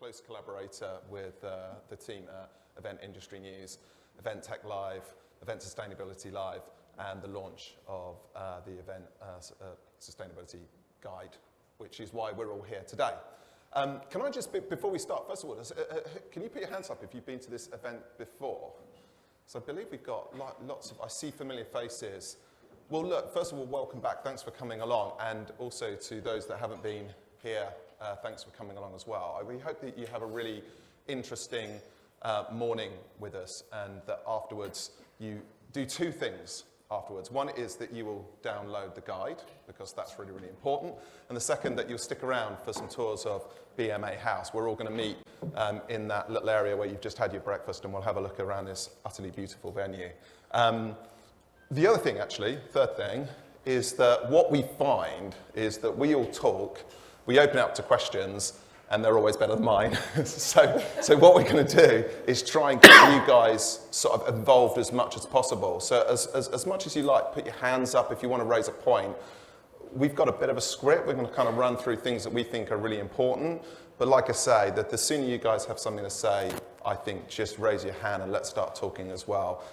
close collaborator with the team at Event Industry News, Event Tech Live, Event Sustainability Live, and the launch of the Event Sustainability Guide, which is why we're all here today. Can I just, before we start, first of all, can you put your hands up if you've been to this event before? So I believe we've got lots of, I see familiar faces. Well, look, first of all, welcome back. Thanks for coming along. And also to those that haven't been here, thanks for coming along as well. We hope that you have a really interesting morning with us, and that afterwards you do two things afterwards. One is that you will download the guide, because that's really, really important. And the second, that you'll stick around for some tours of BMA House. We're all going to meet in that little area where you've just had your breakfast, and we'll have a look around this utterly beautiful venue. The other thing, actually, third thing, is that what we find is that we all talk, we open up to questions, and they're always better than mine. So what we're going to do is try and get you guys sort of involved as much as possible. So as much as you like, put your hands up if you want to raise a point. We've got a bit of a script. We're going to kind of run through things that we think are really important. But like I say, that the sooner you guys have something to say, I think just raise your hand and let's start talking as well.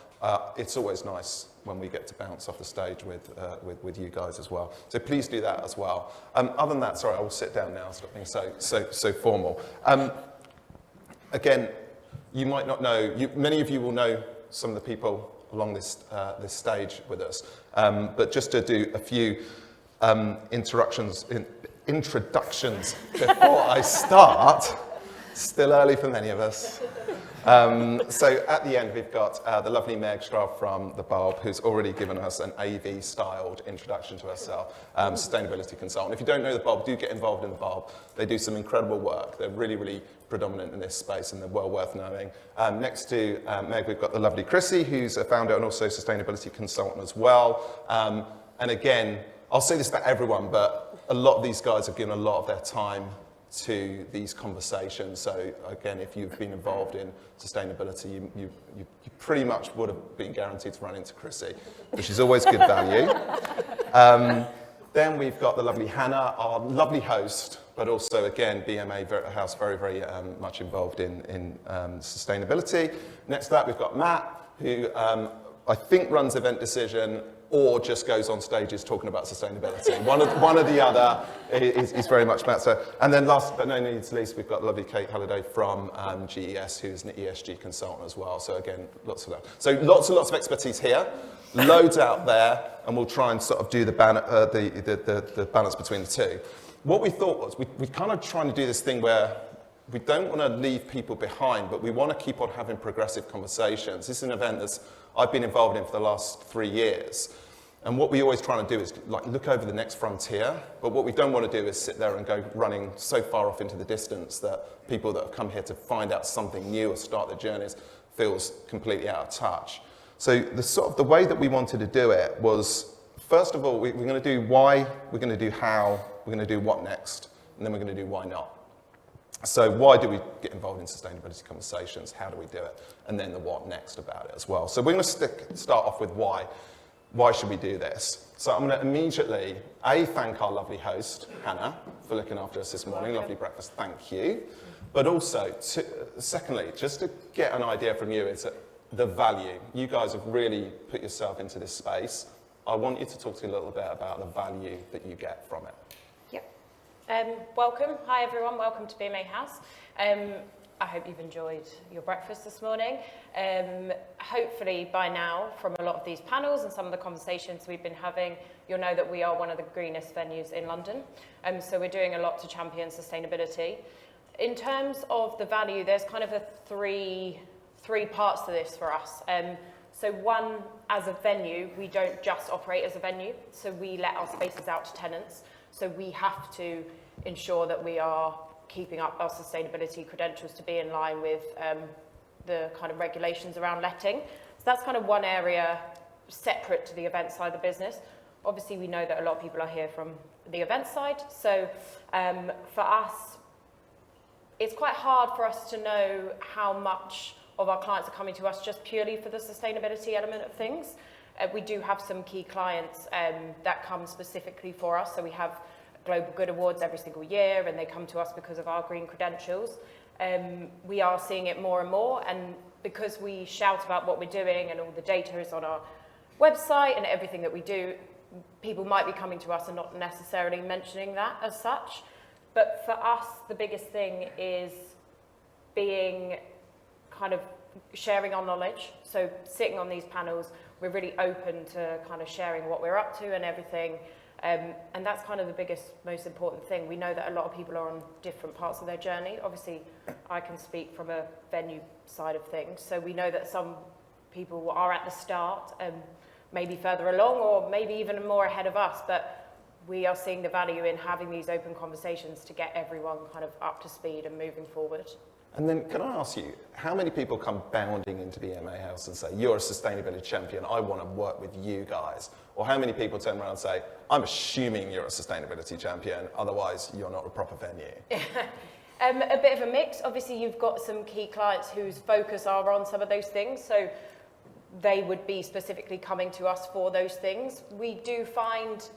It's always nice when we get to bounce off the stage with you guys as well. So please do that as well. Other than that, sorry, I will sit down now. Stop being so formal. Again, you might not know. Many of you will know some of the people along this stage with us. But just to do a few introductions before I start. Still early for many of us. So at the end, we've got the lovely Meg Straub from The Bulb, who's already given us an AV-styled introduction to herself, sustainability consultant. If you don't know The Bulb, do get involved in The Bulb. They do some incredible work. They're really, really predominant in this space, and they're well worth knowing. Next to Meg, we've got the lovely Chrissy, who's a founder and also sustainability consultant as well. And again, I'll say this for everyone, but a lot of these guys have given a lot of their time to these conversations. So again, if you've been involved in sustainability, you pretty much would have been guaranteed to run into Chrissy, which is always good value. Then we've got the lovely Hannah, our lovely host, but also again, BMA House, very, very much involved in sustainability. Next to that, we've got Matt, who I think runs Event Decision, or just goes on stages talking about sustainability. One or the other is very much Matt. So, and then last but no least, we've got lovely Kate Halliday from GES, who's an ESG consultant as well. So again, lots of that. So lots and lots of expertise here, loads out there, and we'll try and sort of do the balance between the two. What we thought was, we kind of trying to do this thing where we don't want to leave people behind, but we want to keep on having progressive conversations. This is an event that I've been involved in for the last 3 years. And what we always try to do is like look over the next frontier, but what we don't want to do is sit there and go running so far off into the distance that people that have come here to find out something new or start their journeys feels completely out of touch. So the way that we wanted to do it was, first of all, we're going to do why, we're going to do how, we're going to do what next, and then we're going to do why not. So why do we get involved in sustainability conversations? How do we do it? And then the what next about it as well. So we're going to start off with why. Why should we do this? So I'm going to immediately, thank our lovely host, Hannah, for looking after us this morning. Lovely breakfast, thank you. But also, secondly, just to get an idea from you, is that the value. You guys have really put yourself into this space. I want you to talk to me a little bit about the value that you get from it. Yep. Welcome. Hi, everyone. Welcome to BMA House. I hope you've enjoyed your breakfast this morning. Hopefully by now, from a lot of these panels and some of the conversations we've been having, you'll know that we are one of the greenest venues in London. So we're doing a lot to champion sustainability. In terms of the value, there's kind of three parts to this for us. So one, as a venue, we don't just operate as a venue. So we let our spaces out to tenants. So we have to ensure that we are keeping up our sustainability credentials to be in line with the kind of regulations around letting. So that's kind of one area separate to the event side of the business. Obviously, we know that a lot of people are here from the event side. So for us, it's quite hard for us to know how much of our clients are coming to us just purely for the sustainability element of things. We do have some key clients that come specifically for us. So we have Global Good Awards every single year, and they come to us because of our green credentials. we are seeing it more and more, and because we shout about what we're doing and all the data is on our website and everything that we do, people might be coming to us and not necessarily mentioning that as such. But for us, the biggest thing is being kind of sharing our knowledge. So sitting on these panels, we're really open to kind of sharing what we're up to and everything. And that's kind of the biggest, most important thing. We know that a lot of people are on different parts of their journey. Obviously, I can speak from a venue side of things. So we know that some people are at the start, maybe further along, or maybe even more ahead of us. But we are seeing the value in having these open conversations to get everyone kind of up to speed and moving forward. And then can I ask you, how many people come bounding into BMA House and say, you're a sustainability champion, I want to work with you guys? Or how many people turn around and say, I'm assuming you're a sustainability champion, otherwise you're not a proper venue? A bit of a mix. Obviously, you've got some key clients whose focus are on some of those things, so they would be specifically coming to us for those things. We do find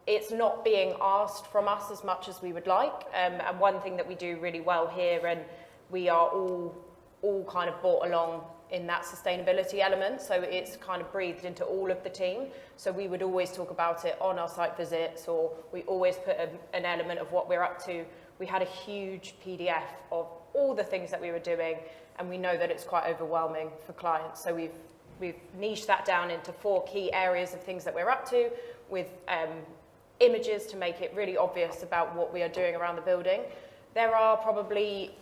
it's not being asked from us as much as we would like. And one thing that we do really well here, and we are all kind of brought along in that sustainability element, so it's kind of breathed into all of the team. So we would always talk about it on our site visits, or we always put an element of what we're up to. We had a huge PDF of all the things that we were doing, and we know that it's quite overwhelming for clients. So we've niched that down into 4 key areas of things that we're up to, with images to make it really obvious about what we are doing around the building. There are probably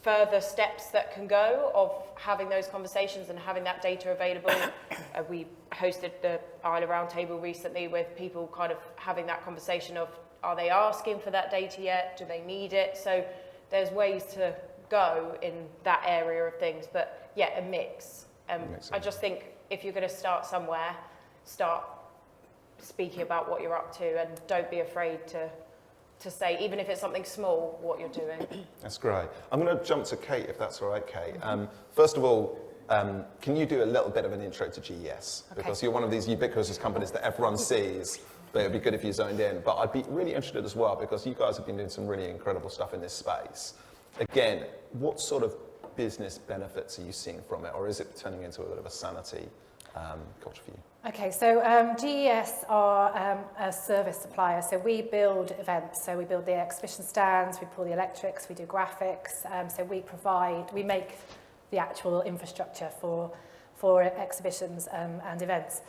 further steps that can go of having those conversations and having that data available. We hosted the Isla Roundtable recently with people kind of having that conversation of, are they asking for that data yet? Do they need it? So there's ways to go in that area of things, but yeah, a mix. I just think if you're going to start somewhere, start speaking about what you're up to, and don't be afraid to say, even if it's something small, what you're doing. That's great. I'm going to jump to Kate, if that's all right, Kate. First of all, can you do a little bit of an intro to GES? Okay. Because you're one of these ubiquitous companies that everyone sees, but it'd be good if you zoned in. But I'd be really interested as well, because you guys have been doing some really incredible stuff in this space. Again, what sort of business benefits are you seeing from it, or is it turning into a bit of a sanity culture for you? Okay, so GES are a service supplier, so we build events, so we build the exhibition stands, we pull the electrics, we do graphics, so we make the actual infrastructure for exhibitions and events.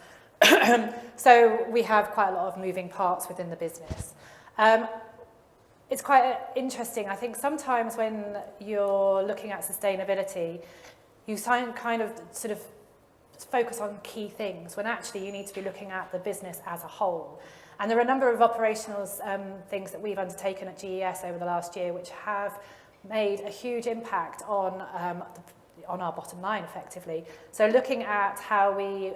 So we have quite a lot of moving parts within the business. It's quite interesting. I think sometimes when you're looking at sustainability, you kind of sort of focus on key things, when actually you need to be looking at the business as a whole. And there are a number of operational things that we've undertaken at GES over the last year which have made a huge impact on our bottom line, effectively. So looking at how we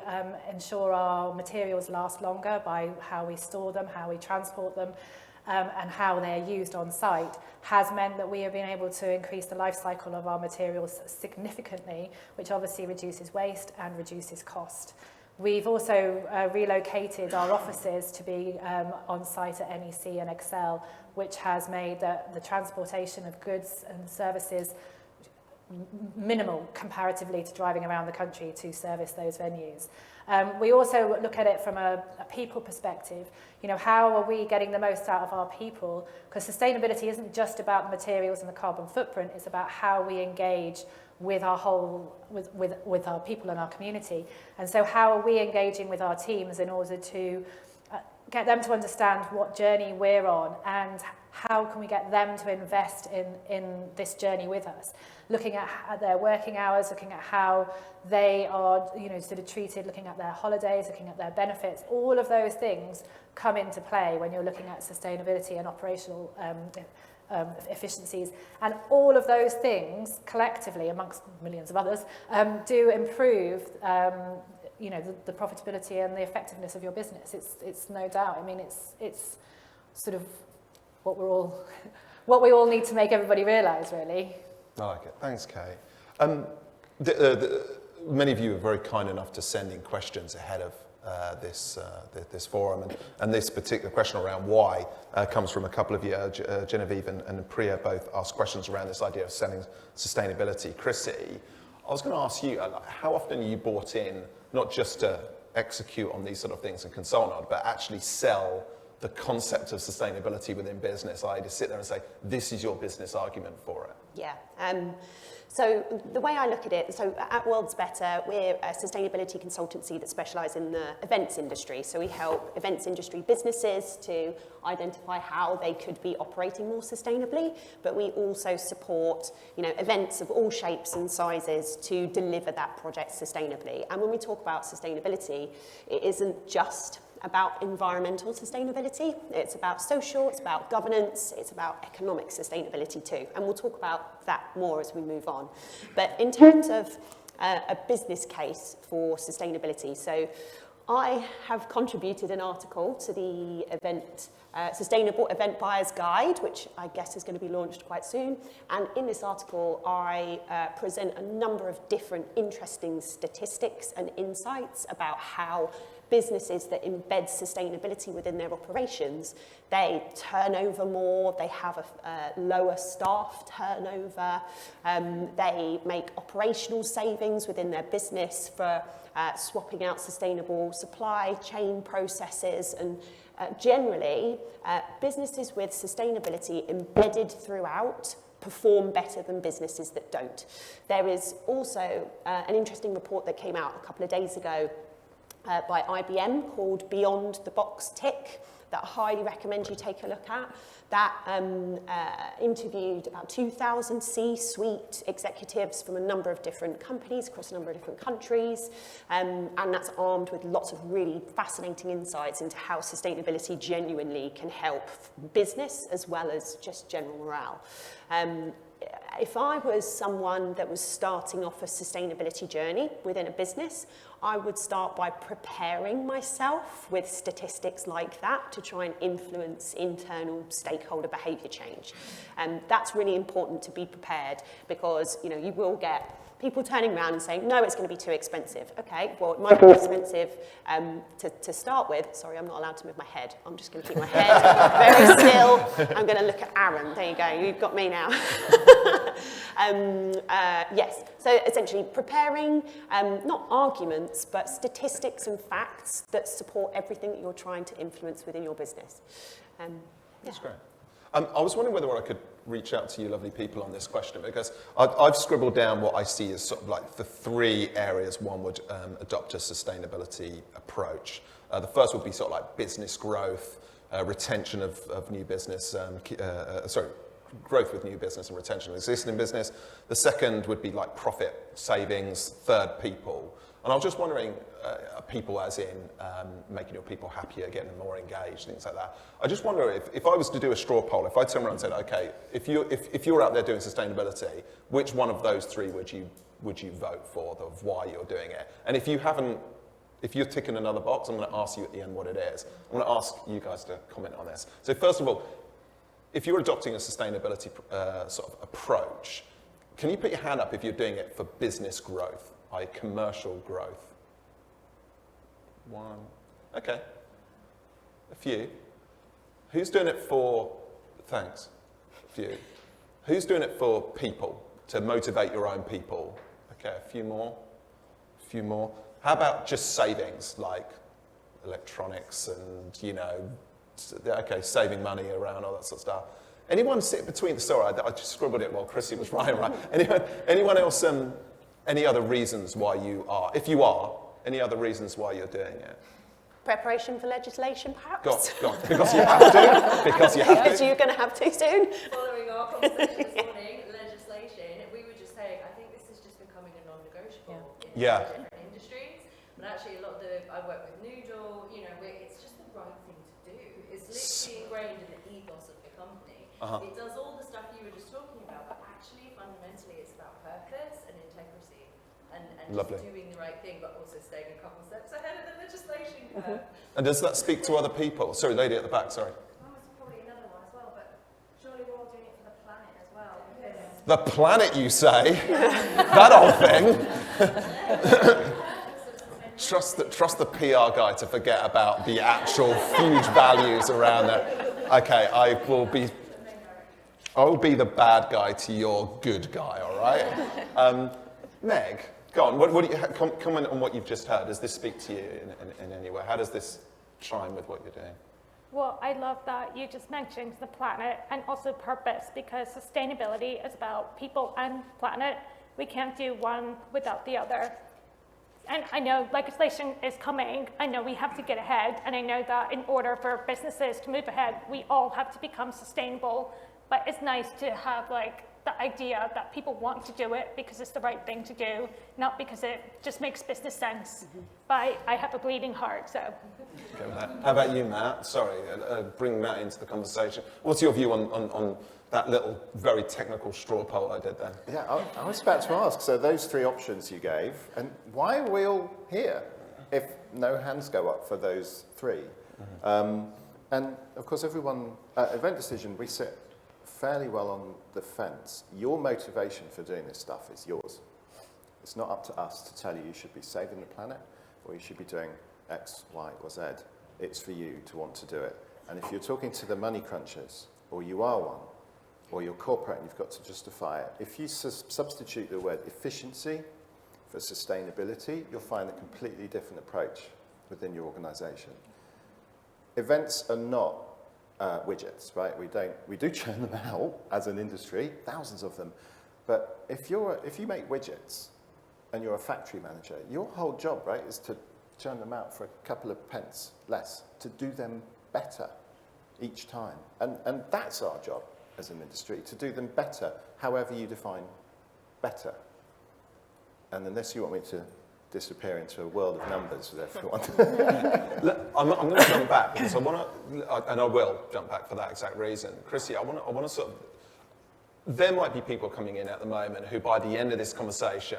ensure our materials last longer by how we store them, how we transport them, and how they're used on site, has meant that we have been able to increase the life cycle of our materials significantly, which obviously reduces waste and reduces cost. We've also relocated our offices to be on site at NEC and Excel, which has made the transportation of goods and services minimal comparatively to driving around the country to service those venues. We also look at it from a people perspective. You know, how are we getting the most out of our people? Because sustainability isn't just about the materials and the carbon footprint, it's about how we engage with our with our people and our community. And so how are we engaging with our teams in order to get them to understand what journey we're on, and how can we get them to invest in this journey with us? Looking at their working hours, looking at how they are, you know, sort of treated, looking at their holidays, looking at their benefits. All of those things come into play when you're looking at sustainability and operational efficiencies. And all of those things collectively, amongst millions of others, do improve you know, the profitability and the effectiveness of your business. It's no doubt. I mean, it's sort of what we all need to make everybody realise, really. I like it. Thanks, Kay. Many of you are very kind enough to send in questions ahead of this forum. And this particular question around why comes from a couple of you, Genevieve and Priya both asked questions around this idea of selling sustainability. Chrissy, I was going to ask you, how often are you brought in, not just to execute on these sort of things and consult on, but actually sell the concept of sustainability within business, i.e. to sit there and say, this is your business argument for it? Yeah. So the way I look at it, so at World's Better, we're a sustainability consultancy that specialises in the events industry. So we help events industry businesses to identify how they could be operating more sustainably, but we also support, events of all shapes and sizes to deliver that project sustainably. And when we talk about sustainability, it isn't just about environmental sustainability, it's about social, it's about governance, it's about economic sustainability too. And we'll talk about that more as we move on. But in terms of a business case for sustainability, so I have contributed an article to the Sustainable Event Buyer's Guide, which I guess is going to be launched quite soon. And in this article, I present a number of different interesting statistics and insights about how businesses that embed sustainability within their operations, they turn over more, they have a lower staff turnover, they make operational savings within their business for swapping out sustainable supply chain processes, and generally, businesses with sustainability embedded throughout perform better than businesses that don't. There is also an interesting report that came out a couple of days ago by IBM called Beyond the Box Tick that I highly recommend you take a look at. That interviewed about 2,000 C-suite executives from a number of different companies across a number of different countries, and that's armed with lots of really fascinating insights into how sustainability genuinely can help business as well as just general morale. If I was someone that was starting off a sustainability journey within a business, I would start by preparing myself with statistics like that to try and influence internal stakeholder behaviour change. And that's really important to be prepared, because you will get people turning around and saying, no, it's going to be too expensive. Okay, well, it might be expensive to start with. Sorry, I'm not allowed to move my head. I'm just going to keep my head very still. I'm going to look at Aaron. There you go. You've got me now. Yes, so essentially preparing not arguments, but statistics and facts that support everything that you're trying to influence within your business. That's great. I was wondering whether I could reach out to you lovely people on this question, because I've scribbled down what I see as sort of like the three areas one would adopt a sustainability approach. The first would be sort of like business growth, retention of new business, growth with new business and retention of existing business. The second would be like profit savings, third people. And I was just wondering, people as in making your people happier, getting them more engaged, things like that. I just wonder if I was to do a straw poll, if I turned around and said, okay, if you're out there doing sustainability, which one of those three would you vote for, of why you're doing it? And if you're ticking another box, I'm going to ask you at the end what it is. I'm going to ask you guys to comment on this. So first of all, if you're adopting a sustainability sort of approach, can you put your hand up if you're doing it for business growth, i.e. commercial growth? One. Okay. A few. Who's doing it for, thanks, a few. Who's doing it for people, to motivate your own people? Okay, a few more. A few more. How about just savings, like electronics and, okay, saving money around, all that sort of stuff. Anyone sit between, sorry, I just scribbled it while Chrissy was writing, right? Anyone else, any other reasons why you are, if you are, any other reasons why you're doing it? Preparation for legislation, perhaps? Go on. Because you have to. Because you have to. Because you're going to have to soon. Following our conversation this morning, legislation, we were just saying, I think this is just becoming a non-negotiable in different industries. But actually, a lot of I work with Noodle, it's just the right thing to do. It's literally ingrained in the ethos of the company. It does all the stuff you were just talking about, but actually, fundamentally, it's about purpose and integrity. And just doing the right thing, but also staying a couple steps ahead of the legislation curve. And does that speak to other people? Sorry, lady at the back, sorry. Well, it's probably another one as well, but surely we're all doing it for the planet as well. The planet, you say? That old thing? trust the PR guy to forget about the actual huge values around it. Okay, I will be the bad guy to your good guy, all right? Meg, go on. What do you comment on what you've just heard? Does this speak to you in any way? How does this chime with what you're doing? Well, I love that you just mentioned the planet and also purpose, because sustainability is about people and planet. We can't do one without the other. And I know legislation is coming. I know we have to get ahead. And I know that in order for businesses to move ahead, we all have to become sustainable. But it's nice to have like the idea that people want to do it because it's the right thing to do, not because it just makes business sense. But I have a bleeding heart, so. How about you, Matt? Sorry, bring Matt into the conversation. What's your view on that little, very technical straw poll I did there? Yeah, I was about to ask, so those three options you gave, and why are we all here if no hands go up for those three? And of course, everyone, Event Decision, we sit fairly well on the fence. Your motivation for doing this stuff is yours. It's not up to us to tell you you should be saving the planet or you should be doing X, Y, or Z. It's for you to want to do it. And if you're talking to the money crunchers, or you are one, or you're corporate and you've got to justify it, if you substitute the word efficiency for sustainability, you'll find a completely different approach within your organisation. Events are not widgets, right? We do churn them out as an industry, thousands of them. But if you make widgets and you're a factory manager, your whole job, right, is to churn them out for a couple of pence less, to do them better each time. And that's our job as an industry, to do them better, however you define better. And unless you want me to disappear into a world of numbers with everyone. I'm going to jump back because I want to, and I will jump back for that exact reason. Chrissy, I want to sort of, there might be people coming in at the moment who by the end of this conversation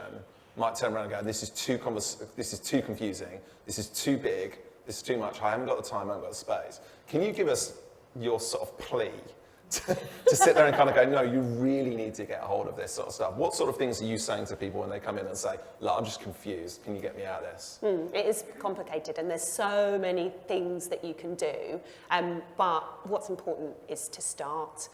might turn around and go, this is too confusing, this is too big, this is too much, I haven't got the time, I haven't got the space. Can you give us your sort of plea to sit there and kind of go, no, you really need to get a hold of this sort of stuff? What sort of things are you saying to people when they come in and say, look, I'm just confused, can you get me out of this? It is complicated and there's so many things that you can do, but what's important is to start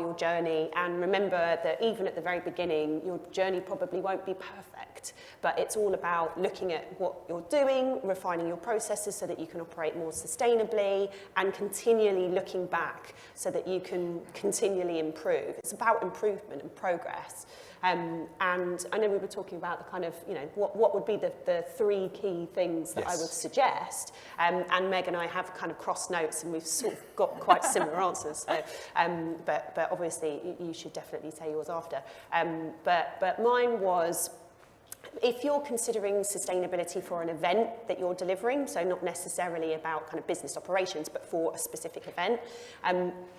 your journey, and remember that even at the very beginning, your journey probably won't be perfect, but it's all about looking at what you're doing, refining your processes so that you can operate more sustainably, and continually looking back so that you can continually improve. It's about improvement and progress. And I know we were talking about the kind of, you know, what would be the three key things that I would suggest. And Meg and I have kind of crossed notes and we've sort of got quite similar answers. So, but obviously you should definitely say yours after. But mine was, if you're considering sustainability for an event that you're delivering, so not necessarily about kind of business operations, but for a specific event,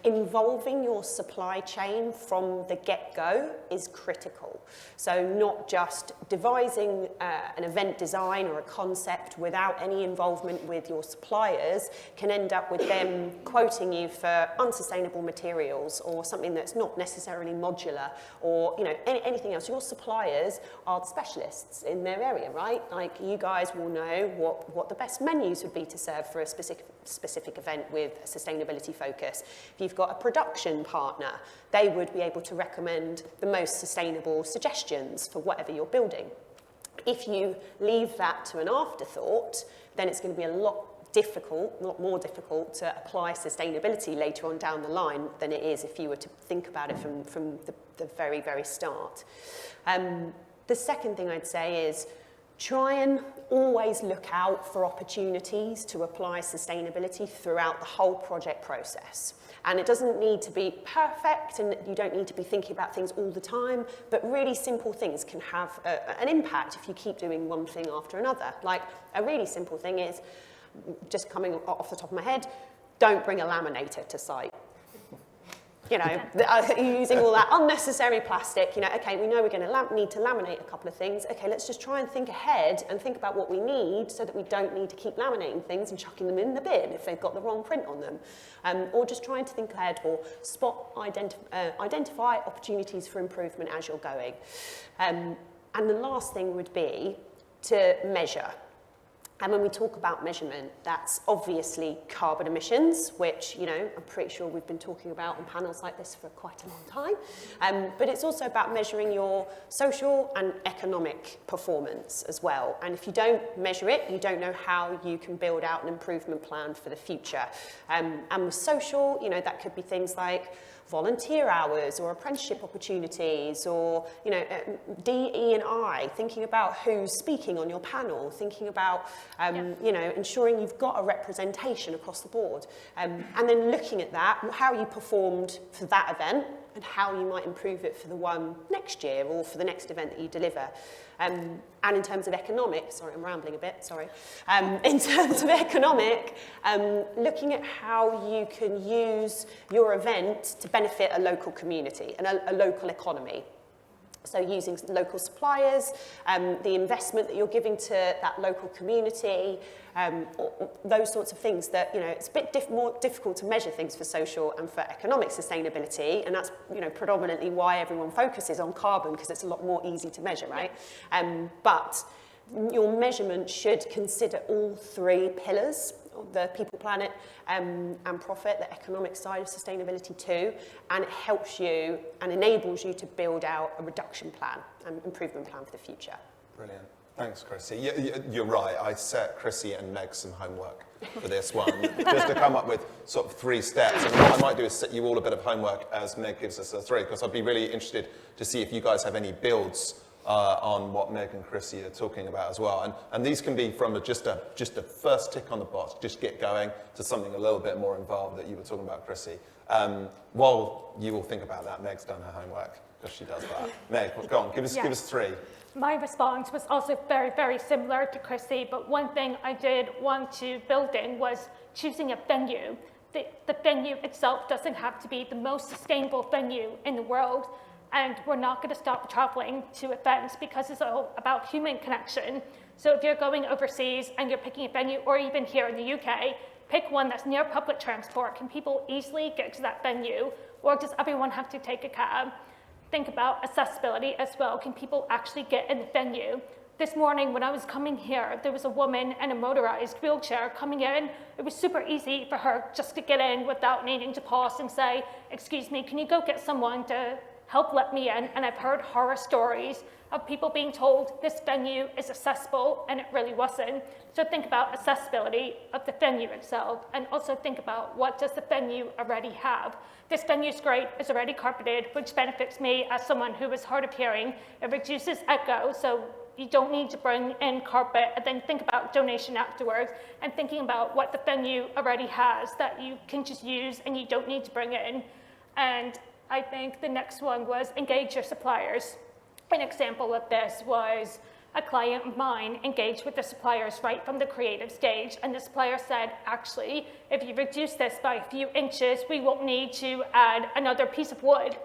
involving your supply chain from the get-go is critical. So not just devising an event design or a concept without any involvement with your suppliers can end up with them quoting you for unsustainable materials or something that's not necessarily modular, or anything else. Your suppliers are the specialists in their area, right? Like, you guys will know what the best menus would be to serve for a specific event with a sustainability focus. If you've got a production partner, they would be able to recommend the most sustainable suggestions for whatever you're building. If you leave that to an afterthought, then it's going to be a lot more difficult to apply sustainability later on down the line than it is if you were to think about it from the very, very start. The second thing I'd say is try and always look out for opportunities to apply sustainability throughout the whole project process. And it doesn't need to be perfect, and you don't need to be thinking about things all the time, but really simple things can have an impact if you keep doing one thing after another. Like, a really simple thing is, just coming off the top of my head, don't bring a laminator to site. Using all that unnecessary plastic, okay, we know we're going to need to laminate a couple of things. Okay, let's just try and think ahead and think about what we need so that we don't need to keep laminating things and chucking them in the bin if they've got the wrong print on them. Or just trying to think ahead or identify opportunities for improvement as you're going. And the last thing would be to measure. And when we talk about measurement, that's obviously carbon emissions, which, you know, I'm pretty sure we've been talking about on panels like this for quite a long time. But it's also about measuring your social and economic performance as well. And if you don't measure it, you don't know how you can build out an improvement plan for the future. And with social, you know, that could be things like volunteer hours or apprenticeship opportunities, or, you know, DE&I, thinking about who's speaking on your panel, thinking about, you know, ensuring you've got a representation across the board. And then looking at that, how you performed for that event and how you might improve it for the one next year or for the next event that you deliver. And in terms of economic, sorry, I'm rambling a bit, sorry. In terms of economic, looking at how you can use your event to benefit a local community and a local economy. So using local suppliers, the investment that you're giving to that local community, those sorts of things that, you know, it's a bit more difficult to measure things for social and for economic sustainability, and that's, you know, predominantly why everyone focuses on carbon, because it's a lot more easy to measure, right? But your measurement should consider all three pillars: the people, planet, and profit, the economic side of sustainability too, and it helps you and enables you to build out a reduction plan and improvement plan for the future. Brilliant. Thanks, Chrissy. You're right. I set Chrissy and Meg some homework for this one, just to come up with sort of 3 steps. And what I might do is set you all a bit of homework as Meg gives us the 3, because I'd be really interested to see if you guys have any builds on what Meg and Chrissy are talking about as well. And these can be from just a first tick on the box, just get going, to something a little bit more involved that you were talking about, Chrissy. While you all think about that, Meg's done her homework, because she does that. Meg, go on, give us 3. My response was also very, very similar to Chrissy, but one thing I did want to build in was choosing a venue. The venue itself doesn't have to be the most sustainable venue in the world, and we're not going to stop traveling to events because it's all about human connection. So if you're going overseas and you're picking a venue, or even here in the UK, pick one that's near public transport. Can people easily get to that venue, or does everyone have to take a cab? Think about accessibility as well. Can people actually get in the venue? This morning when I was coming here, there was a woman in a motorized wheelchair coming in. It was super easy for her just to get in without needing to pause and say, "Excuse me, can you go get someone to help let me in?" And I've heard horror stories of people being told this venue is accessible and it really wasn't. So think about accessibility of the venue itself, and also think about what does the venue already have. This venue is great, it's already carpeted, which benefits me as someone who is hard of hearing. It reduces echo, so you don't need to bring in carpet, and then think about donation afterwards, and thinking about what the venue already has that you can just use and you don't need to bring in. And I think the next one was engage your suppliers. An example of this was a client of mine engaged with the suppliers right from the creative stage, and the supplier said, actually, if you reduce this by a few inches, we won't need to add another piece of wood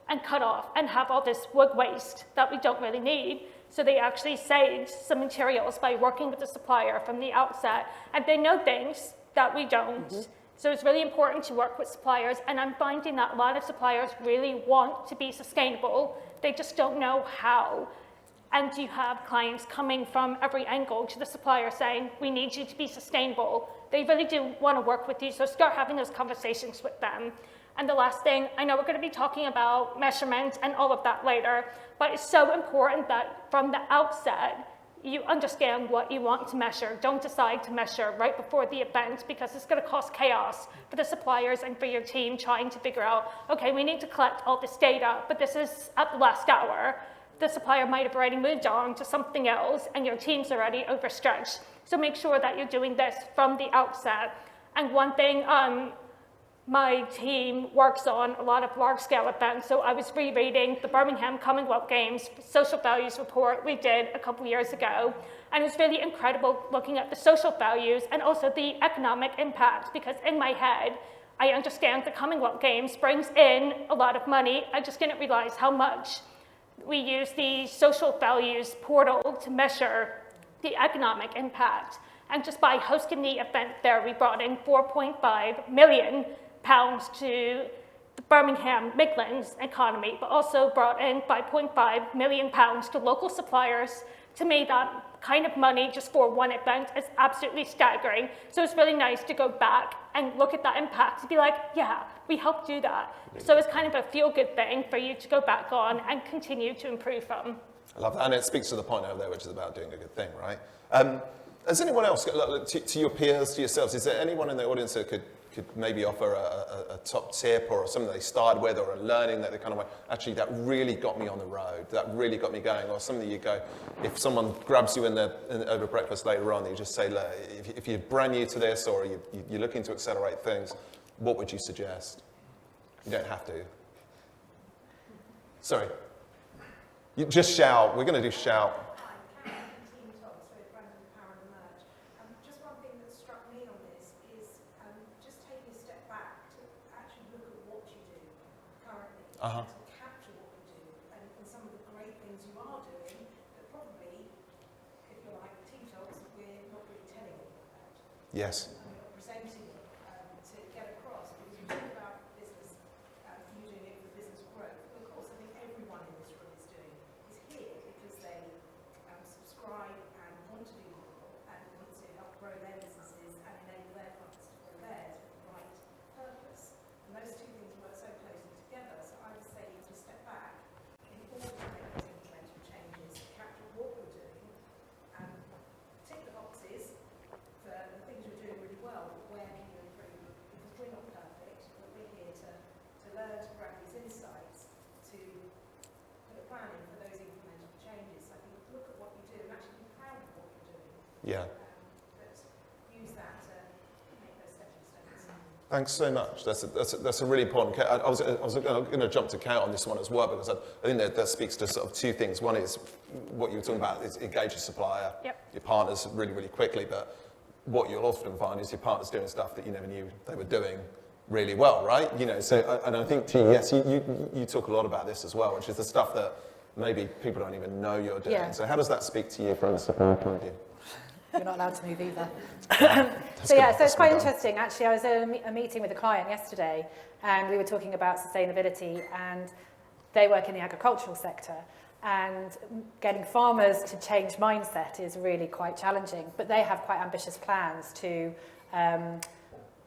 and cut off and have all this wood waste that we don't really need. So they actually saved some materials by working with the supplier from the outset, and they know things that we don't. Mm-hmm. So it's really important to work with suppliers, and I'm finding that a lot of suppliers really want to be sustainable. They just don't know how. And you have clients coming from every angle to the supplier saying, we need you to be sustainable. They really do want to work with you, so start having those conversations with them. And the last thing, I know we're going to be talking about measurement and all of that later, but it's so important that from the outset, you understand what you want to measure. Don't decide to measure right before the event, because it's going to cause chaos for the suppliers and for your team trying to figure out, okay, we need to collect all this data, but this is at the last hour. The supplier might have already moved on to something else and your team's already overstretched. So make sure that you're doing this from the outset. And one thing my team works on a lot of large-scale events. So I was rereading the Birmingham Commonwealth Games social values report we did a couple years ago. And it was really incredible looking at the social values and also the economic impact, because in my head, I understand the Commonwealth Games brings in a lot of money. I just didn't realize how much. We use the social values portal to measure the economic impact. And just by hosting the event there, we brought in £4.5 million to the Birmingham Midlands economy, but also brought in £5.5 million to local suppliers. To me, that kind of money just for one event is absolutely staggering. So it's really nice to go back and look at that impact and be like, yeah, we helped do that. So it's kind of a feel-good thing for you to go back on and continue to improve from. I love that, and it speaks to the point over there, which is about doing a good thing, right? Has anyone else, to your peers, to yourselves, is there anyone in the audience that could maybe offer a top tip or something they started with or a learning that they kind of went, actually, that really got me on the road, that really got me going, or something you go, if someone grabs you over breakfast later on, you just say, look, if you're brand new to this or you're looking to accelerate things, what would you suggest? You don't have to. Sorry. You just shout. We're going to do shout. Just one thing that struck me on this is just taking a step back to actually look at what you do currently, to capture what you do, and some of the great things you are doing that probably, if you're like Team Talks, we're not really telling you about. Yes. And we're not presenting it to get across, because you talk about business, you doing it for business growth. Of course, I think everyone in this room is here because they subscribe and want to do more and want to help grow their businesses and enable their clients to grow theirs with the right purpose. And those two things work so closely together. So I would say to step back in order to make those incremental changes, capture what we're doing, and tick the boxes for the things we're doing really well, but where can you improve? Because we're not perfect, but we're here to learn, to grab these insights, to put a plan in for those incremental changes. So I think look at what you do and actually be proud of what you're doing. Yeah. But use that to make those stepping stones. Thanks so much. That's a really important. I was going to jump to Kate on this one as well, because I think that speaks to sort of two things. One is what you were talking about is engage a supplier, your partners really, really quickly. But what you'll often find is your partners doing stuff that you never knew they were doing really well, right? You know. So, and I think yes, you talk a lot about this as well, which is the stuff that maybe people don't even know you're doing. Yeah. So how does that speak to you from a supplier point of view? You're not allowed to move either. That's So good. yeah, so That's it's quite good. interesting. Actually, I was at a meeting with a client yesterday, and we were talking about sustainability, and they work in the agricultural sector, and getting farmers to change mindset is really quite challenging, but they have quite ambitious plans to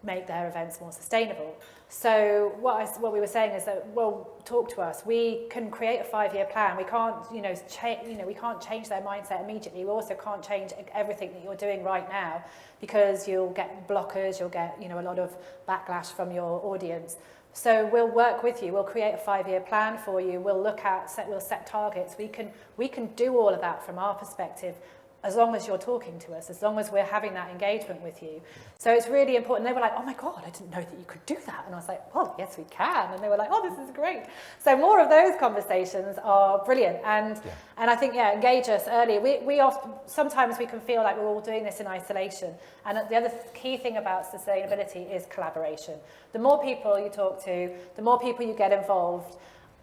make their events more sustainable. So what we were saying is that, well, talk to us. We can create a 5-year plan. We can't, we can't change their mindset immediately. We also can't change everything that you're doing right now, because you'll get blockers, you'll get, a lot of backlash from your audience. So we'll work with you. We'll create a 5-year plan for you. We'll we'll set targets. We can do all of that from our perspective, as long as you're talking to us, as long as we're having that engagement with you. So it's really important. They were like, oh my God, I didn't know that you could do that. And I was like, well, yes, we can. And they were like, oh, this is great. So more of those conversations are brilliant. And I think, engage us early. We often, sometimes we can feel like we're all doing this in isolation. And the other key thing about sustainability is collaboration. The more people you talk to, the more people you get involved,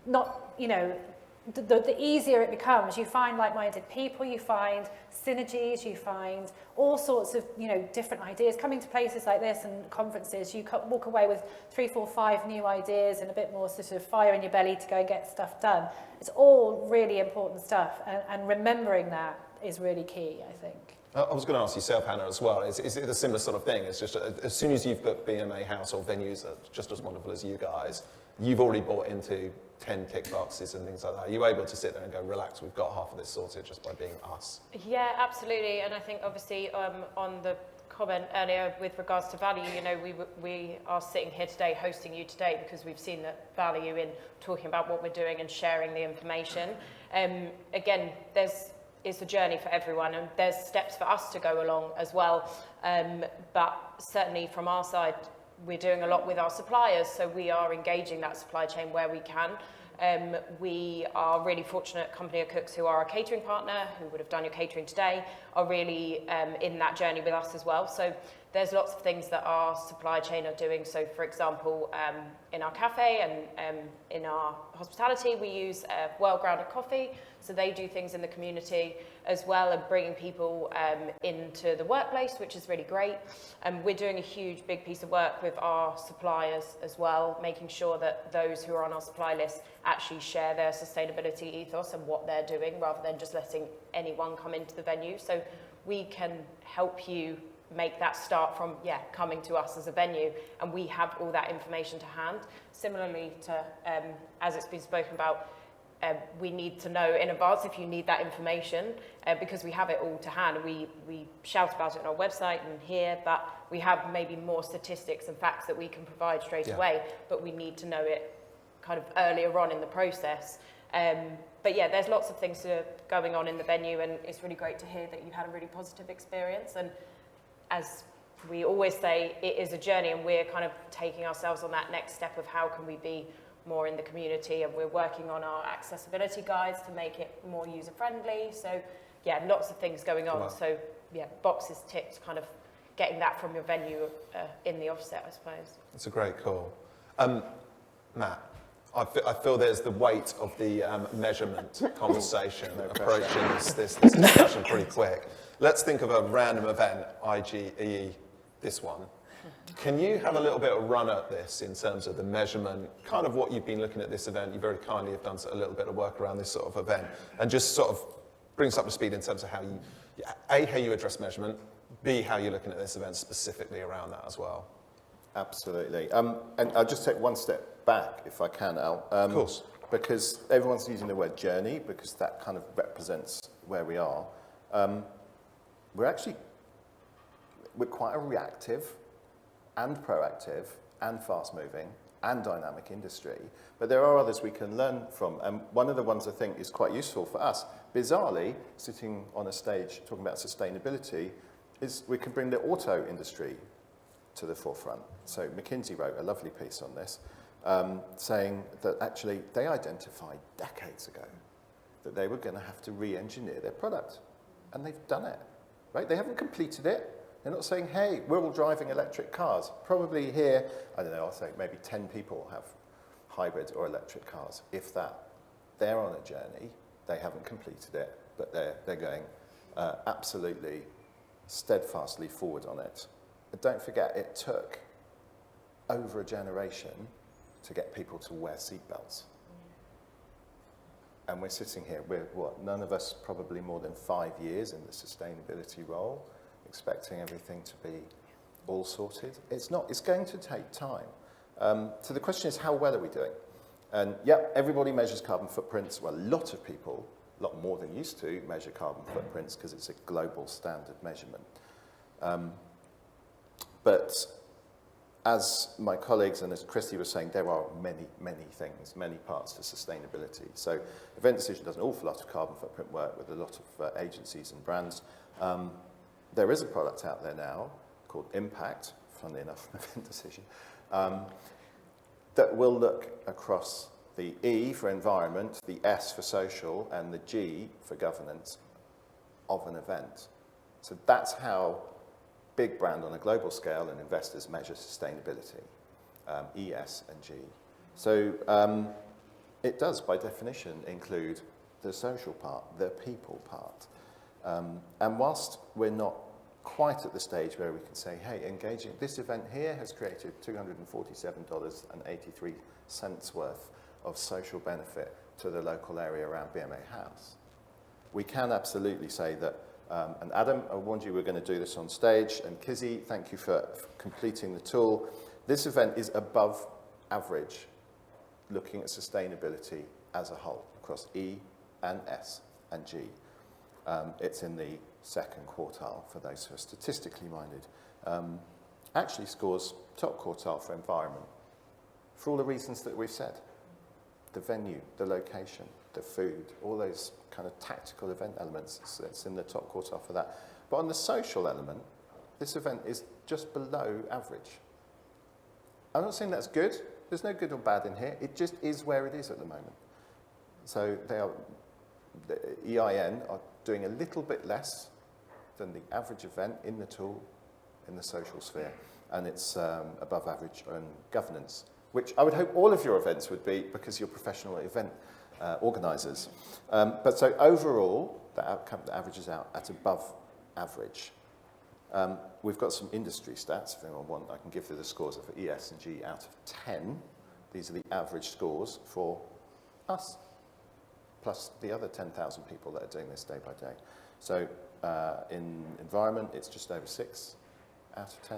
the easier it becomes. You find like-minded people, you find synergies, you find all sorts of, different ideas. Coming to places like this and conferences, you walk away with 3, 4, 5 new ideas and a bit more sort of fire in your belly to go and get stuff done. It's all really important stuff, and remembering that is really key, I think. I was going to ask yourself, Hannah, as well. Is it a similar sort of thing? It's just as soon as you've got BMA House or venues that are just as wonderful as you guys, you've already bought into 10 tick boxes and things like that. Are you able to sit there and go, relax, we've got half of this sorted just by being us? Yeah, absolutely. And I think obviously on the comment earlier with regards to value, we are sitting here today, hosting you today, because we've seen the value in talking about what we're doing and sharing the information. Again, it's a journey for everyone, and there's steps for us to go along as well. But certainly from our side, we're doing a lot with our suppliers, so we are engaging that supply chain where we can. We are really fortunate, Company of Cooks, who are our catering partner, who would have done your catering today, are really in that journey with us as well. So there's lots of things that our supply chain are doing. So for example, in our cafe and in our hospitality, we use Well Grounded Coffee. So they do things in the community. as well, and bringing people into the workplace, which is really great. And we're doing a huge, big piece of work with our suppliers as well, making sure that those who are on our supply list actually share their sustainability ethos and what they're doing, rather than just letting anyone come into the venue. So we can help you make that start from, coming to us as a venue, and we have all that information to hand. Similarly to, as it's been spoken about, we need to know in advance if you need that information, because we have it all to hand. We shout about it on our website and here, but we have maybe more statistics and facts that we can provide straight away, but we need to know it kind of earlier on in the process. But yeah, there's lots of things going on in the venue, and it's really great to hear that you had a really positive experience. And as we always say, it is a journey, and we're kind of taking ourselves on that next step of how can we be more in the community, and we're working on our accessibility guides to make it more user-friendly. So yeah, lots of things going on. Wow. So yeah, boxes ticked, kind of getting that from your venue in the offset, I suppose. That's a great call. Matt, I feel there's the weight of the measurement conversation approaching this discussion pretty quick. Let's think of a random event, IGEE, this one. Can you have a little bit of run at this in terms of the measurement, kind of what you've been looking at this event? You very kindly have done a little bit of work around this sort of event, and just sort of bring us up to speed in terms of how you, A, how you address measurement, B, how you're looking at this event specifically around that as well. Absolutely. And I'll just take one step back, if I can, Al. Of course. Because everyone's using the word journey, because that kind of represents where we are. We're quite a reactive and proactive and fast-moving and dynamic industry, but there are others we can learn from. And one of the ones I think is quite useful for us, bizarrely, sitting on a stage talking about sustainability, is we can bring the auto industry to the forefront. So McKinsey wrote a lovely piece on this, saying that actually they identified decades ago that they were going to have to re-engineer their product, and they've done it, right? They haven't completed it. They're not saying, hey, we're all driving electric cars. Probably here, I don't know, I'll say maybe 10 people have hybrid or electric cars, if that. They're on a journey. They haven't completed it, but they're going absolutely steadfastly forward on it. But don't forget, it took over a generation to get people to wear seatbelts. And we're sitting here, none of us probably more than 5 years in the sustainability role, expecting everything to be all sorted. It's not, it's going to take time. So the question is, how well are we doing? And yep, everybody measures carbon footprints. Well, a lot of people, a lot more than used to, measure carbon footprints because it's a global standard measurement. But as my colleagues and as Christy was saying, there are many, many things, many parts to sustainability. So Event Decision does an awful lot of carbon footprint work with a lot of agencies and brands. There is a product out there now called Impact, funnily enough, Event Decision, that will look across the E for environment, the S for social, and the G for governance of an event. So that's how big brand on a global scale and investors measure sustainability, E, S, and G. So it does, by definition, include the social part, the people part. And whilst we're not quite at the stage where we can say, hey, engaging, this event here has created $247.83 worth of social benefit to the local area around BMA House. We can absolutely say that, and Adam, I warned you we're going to do this on stage, and Kizzy, thank you for completing the tool. This event is above average looking at sustainability as a whole across E and S and G. It's in the second quartile for those who are statistically minded. Actually scores top quartile for environment for all the reasons that we've said. The venue, the location, the food, all those kind of tactical event elements, it's in the top quartile for that. But on the social element, this event is just below average. I'm not saying that's good. There's no good or bad in here. It just is where it is at the moment. So they are, the EIN are doing a little bit less than the average event in the tool in the social sphere, and it's above average on governance, which I would hope all of your events would be because you're professional event organisers. But so overall, the outcome that averages out at above average. We've got some industry stats, if anyone want, I can give you the scores for ESG out of 10. These are the average scores for us, plus the other 10,000 people that are doing this day by day. So in environment, it's just over 6 out of 10.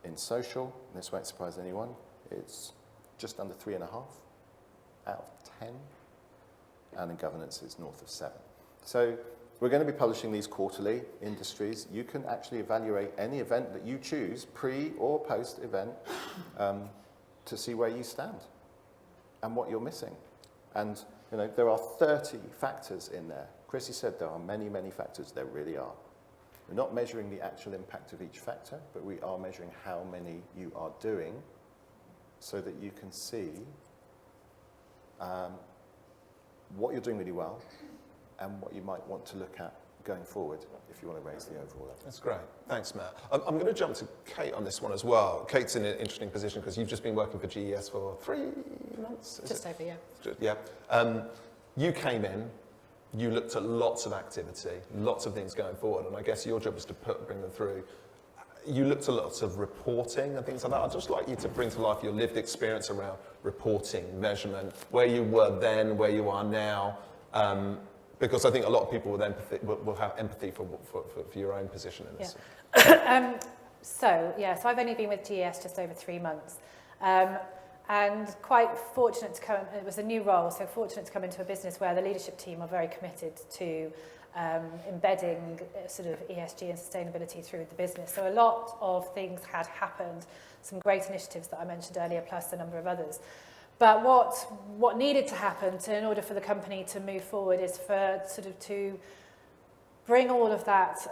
In social, this won't surprise anyone, it's just under 3.5 out of 10. And in governance, it's north of 7. So we're going to be publishing these quarterly industries. You can actually evaluate any event that you choose, pre or post event, to see where you stand and what you're missing. And there are 30 factors in there. Chrissy said there are many, many factors. There really are. We're not measuring the actual impact of each factor, but we are measuring how many you are doing so that you can see what you're doing really well and what you might want to look at going forward if you want to raise the overall level. That's great. Thanks, Matt. I'm going to jump to Kate on this one as well. Kate's in an interesting position because you've just been working for GES for 3 months? Just over, yeah. Yeah. You came in, you looked at lots of activity, lots of things going forward, and I guess your job was to bring them through. You looked at lots of reporting and things like that. I'd just like you to bring to life your lived experience around reporting, measurement, where you were then, where you are now, because I think a lot of people will have empathy for your own position in this. Yeah. So I've only been with GES just over 3 months. And quite fortunate to come, it was a new role, so fortunate to come into a business where the leadership team are very committed to embedding sort of ESG and sustainability through the business. So a lot of things had happened, some great initiatives that I mentioned earlier, plus a number of others. But what needed to happen in order for the company to move forward is for sort of to bring all of that,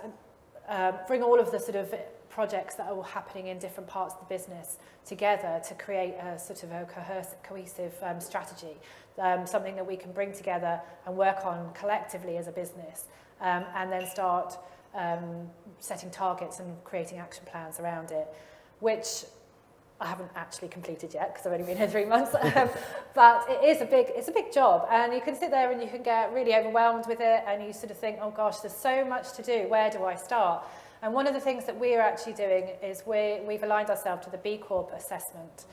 bring all of the sort of projects that are all happening in different parts of the business together to create a sort of a cohesive strategy, something that we can bring together and work on collectively as a business, and then start setting targets and creating action plans around it, which I haven't actually completed yet because I've only been here 3 months, but it's a big job, and you can sit there and you can get really overwhelmed with it, and you sort of think, oh gosh, there's so much to do, where do I start? And one of the things that we're actually doing is we've aligned ourselves to the B Corp assessment,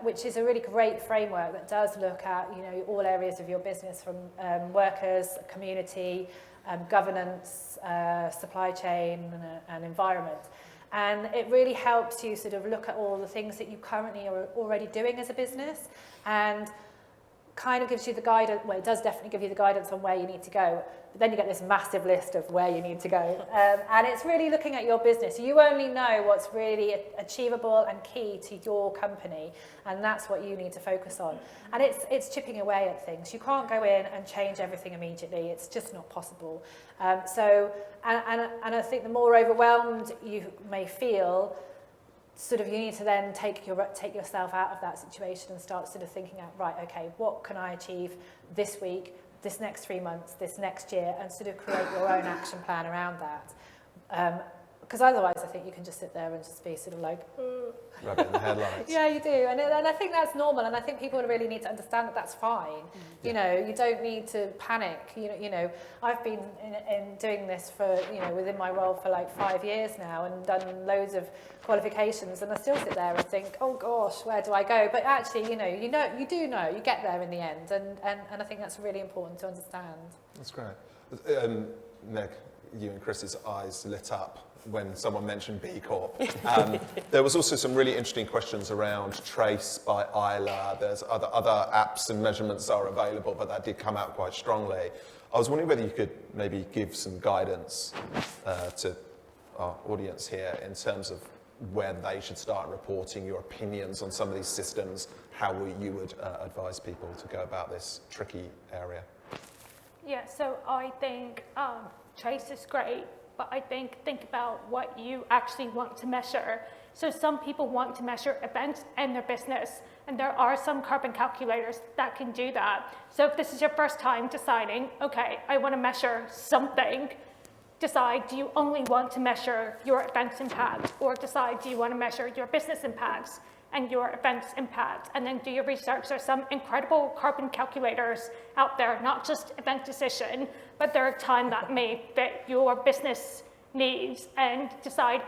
which is a really great framework that does look at all areas of your business, from workers, community, governance, supply chain, and environment. And it really helps you sort of look at all the things that you currently are already doing as a business, and kind of gives you the guidance. Well, it does definitely give you the guidance on where you need to go, but then you get this massive list of where you need to go. And it's really looking at your business. You only know what's really achievable and key to your company, and that's what you need to focus on. And it's chipping away at things. You can't go in and change everything immediately. It's just not possible. And I think the more overwhelmed you may feel, sort of you need to then take yourself out of that situation and start sort of thinking out, right, okay, what can I achieve this week, this next 3 months, this next year, and sort of create your own action plan around that. Because otherwise I think you can just sit there and just be sort of like, Rabbit in the headlights. yeah, you do. And I think that's normal, and I think people really need to understand that that's fine. You don't need to panic. I've been in doing this for, within my role for like 5 years now, and done loads of qualifications, and I still sit there and think, oh gosh, where do I go? But actually, you do know, you get there in the end, and I think that's really important to understand. That's great. Meg, you and Chris's eyes lit up when someone mentioned B Corp. There was also some really interesting questions around Trace by Isla. There's other apps and measurements that are available, but that did come out quite strongly. I was wondering whether you could maybe give some guidance to our audience here in terms of where they should start reporting, your opinions on some of these systems, how you would advise people to go about this tricky area. Yeah, so I think Trace is great, but I think about what you actually want to measure. So some people want to measure events and their business, and there are some carbon calculators that can do that. So if this is your first time deciding, okay, I want to measure something, decide, do you only want to measure your event's impact, or decide, do you want to measure your business impacts and your event's impact, and then do your research. There's some incredible carbon calculators out there, not just Event Decision, but they're a time that may fit your business needs, and decide,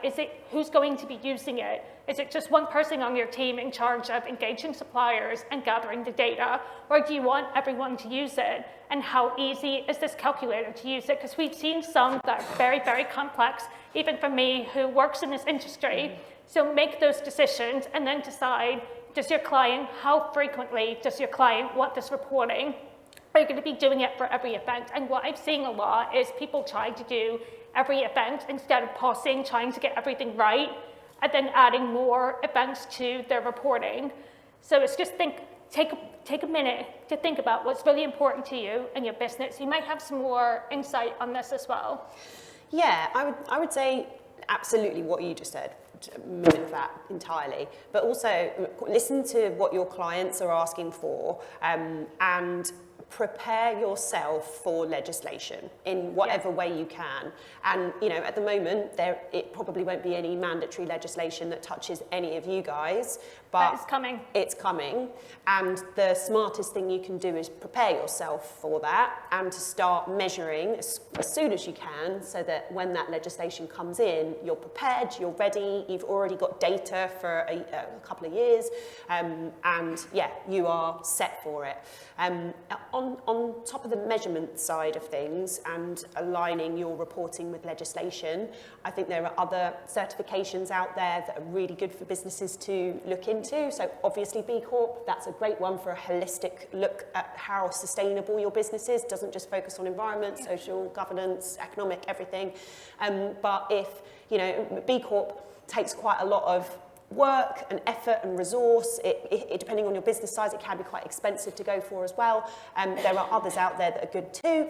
who's going to be using it? Is it just one person on your team in charge of engaging suppliers and gathering the data, or do you want everyone to use it? And how easy is this calculator to use it? Because we've seen some that are very, very complex, even for me who works in this industry. So make those decisions and then decide, how frequently does your client want this reporting? Are you going to be doing it for every event? And what I've seen a lot is people trying to do every event instead of pausing, trying to get everything right, and then adding more events to their reporting. So it's just take a minute to think about what's really important to you and your business. You might have some more insight on this as well. Yeah, I would say absolutely what you just said. Mimic that entirely, but also listen to what your clients are asking for, and prepare yourself for legislation in whatever way you can. And at the moment it probably won't be any mandatory legislation that touches any of you guys, but it's coming, and the smartest thing you can do is prepare yourself for that, and to start measuring as soon as you can, so that when that legislation comes in, you're prepared, you're ready, you've already got data for a couple of years, and you are set for it. On top of the measurement side of things and aligning your reporting with legislation, I think there are other certifications out there that are really good for businesses to look into. So obviously B Corp, that's a great one for a holistic look at how sustainable your business is. Doesn't just focus on environment, social, governance, economic, everything. But if, B Corp takes quite a lot of work and effort and resource. It depending on your business size, it can be quite expensive to go for as well. There are others out there that are good too.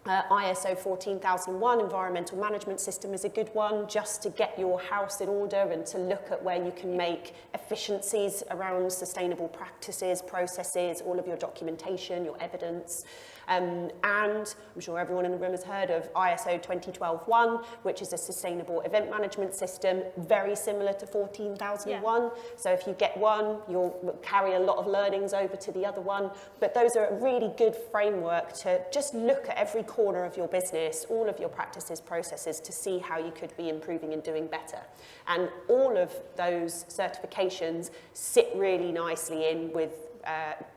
ISO 14001 Environmental Management System is a good one, just to get your house in order and to look at where you can make efficiencies around sustainable practices, processes, all of your documentation, your evidence. And I'm sure everyone in the room has heard of ISO 20012-1, which is a sustainable event management system, very similar to 14001. Yeah. So if you get one, you'll carry a lot of learnings over to the other one. But those are a really good framework to just look at every corner of your business, all of your practices, processes, to see how you could be improving and doing better. And all of those certifications sit really nicely in with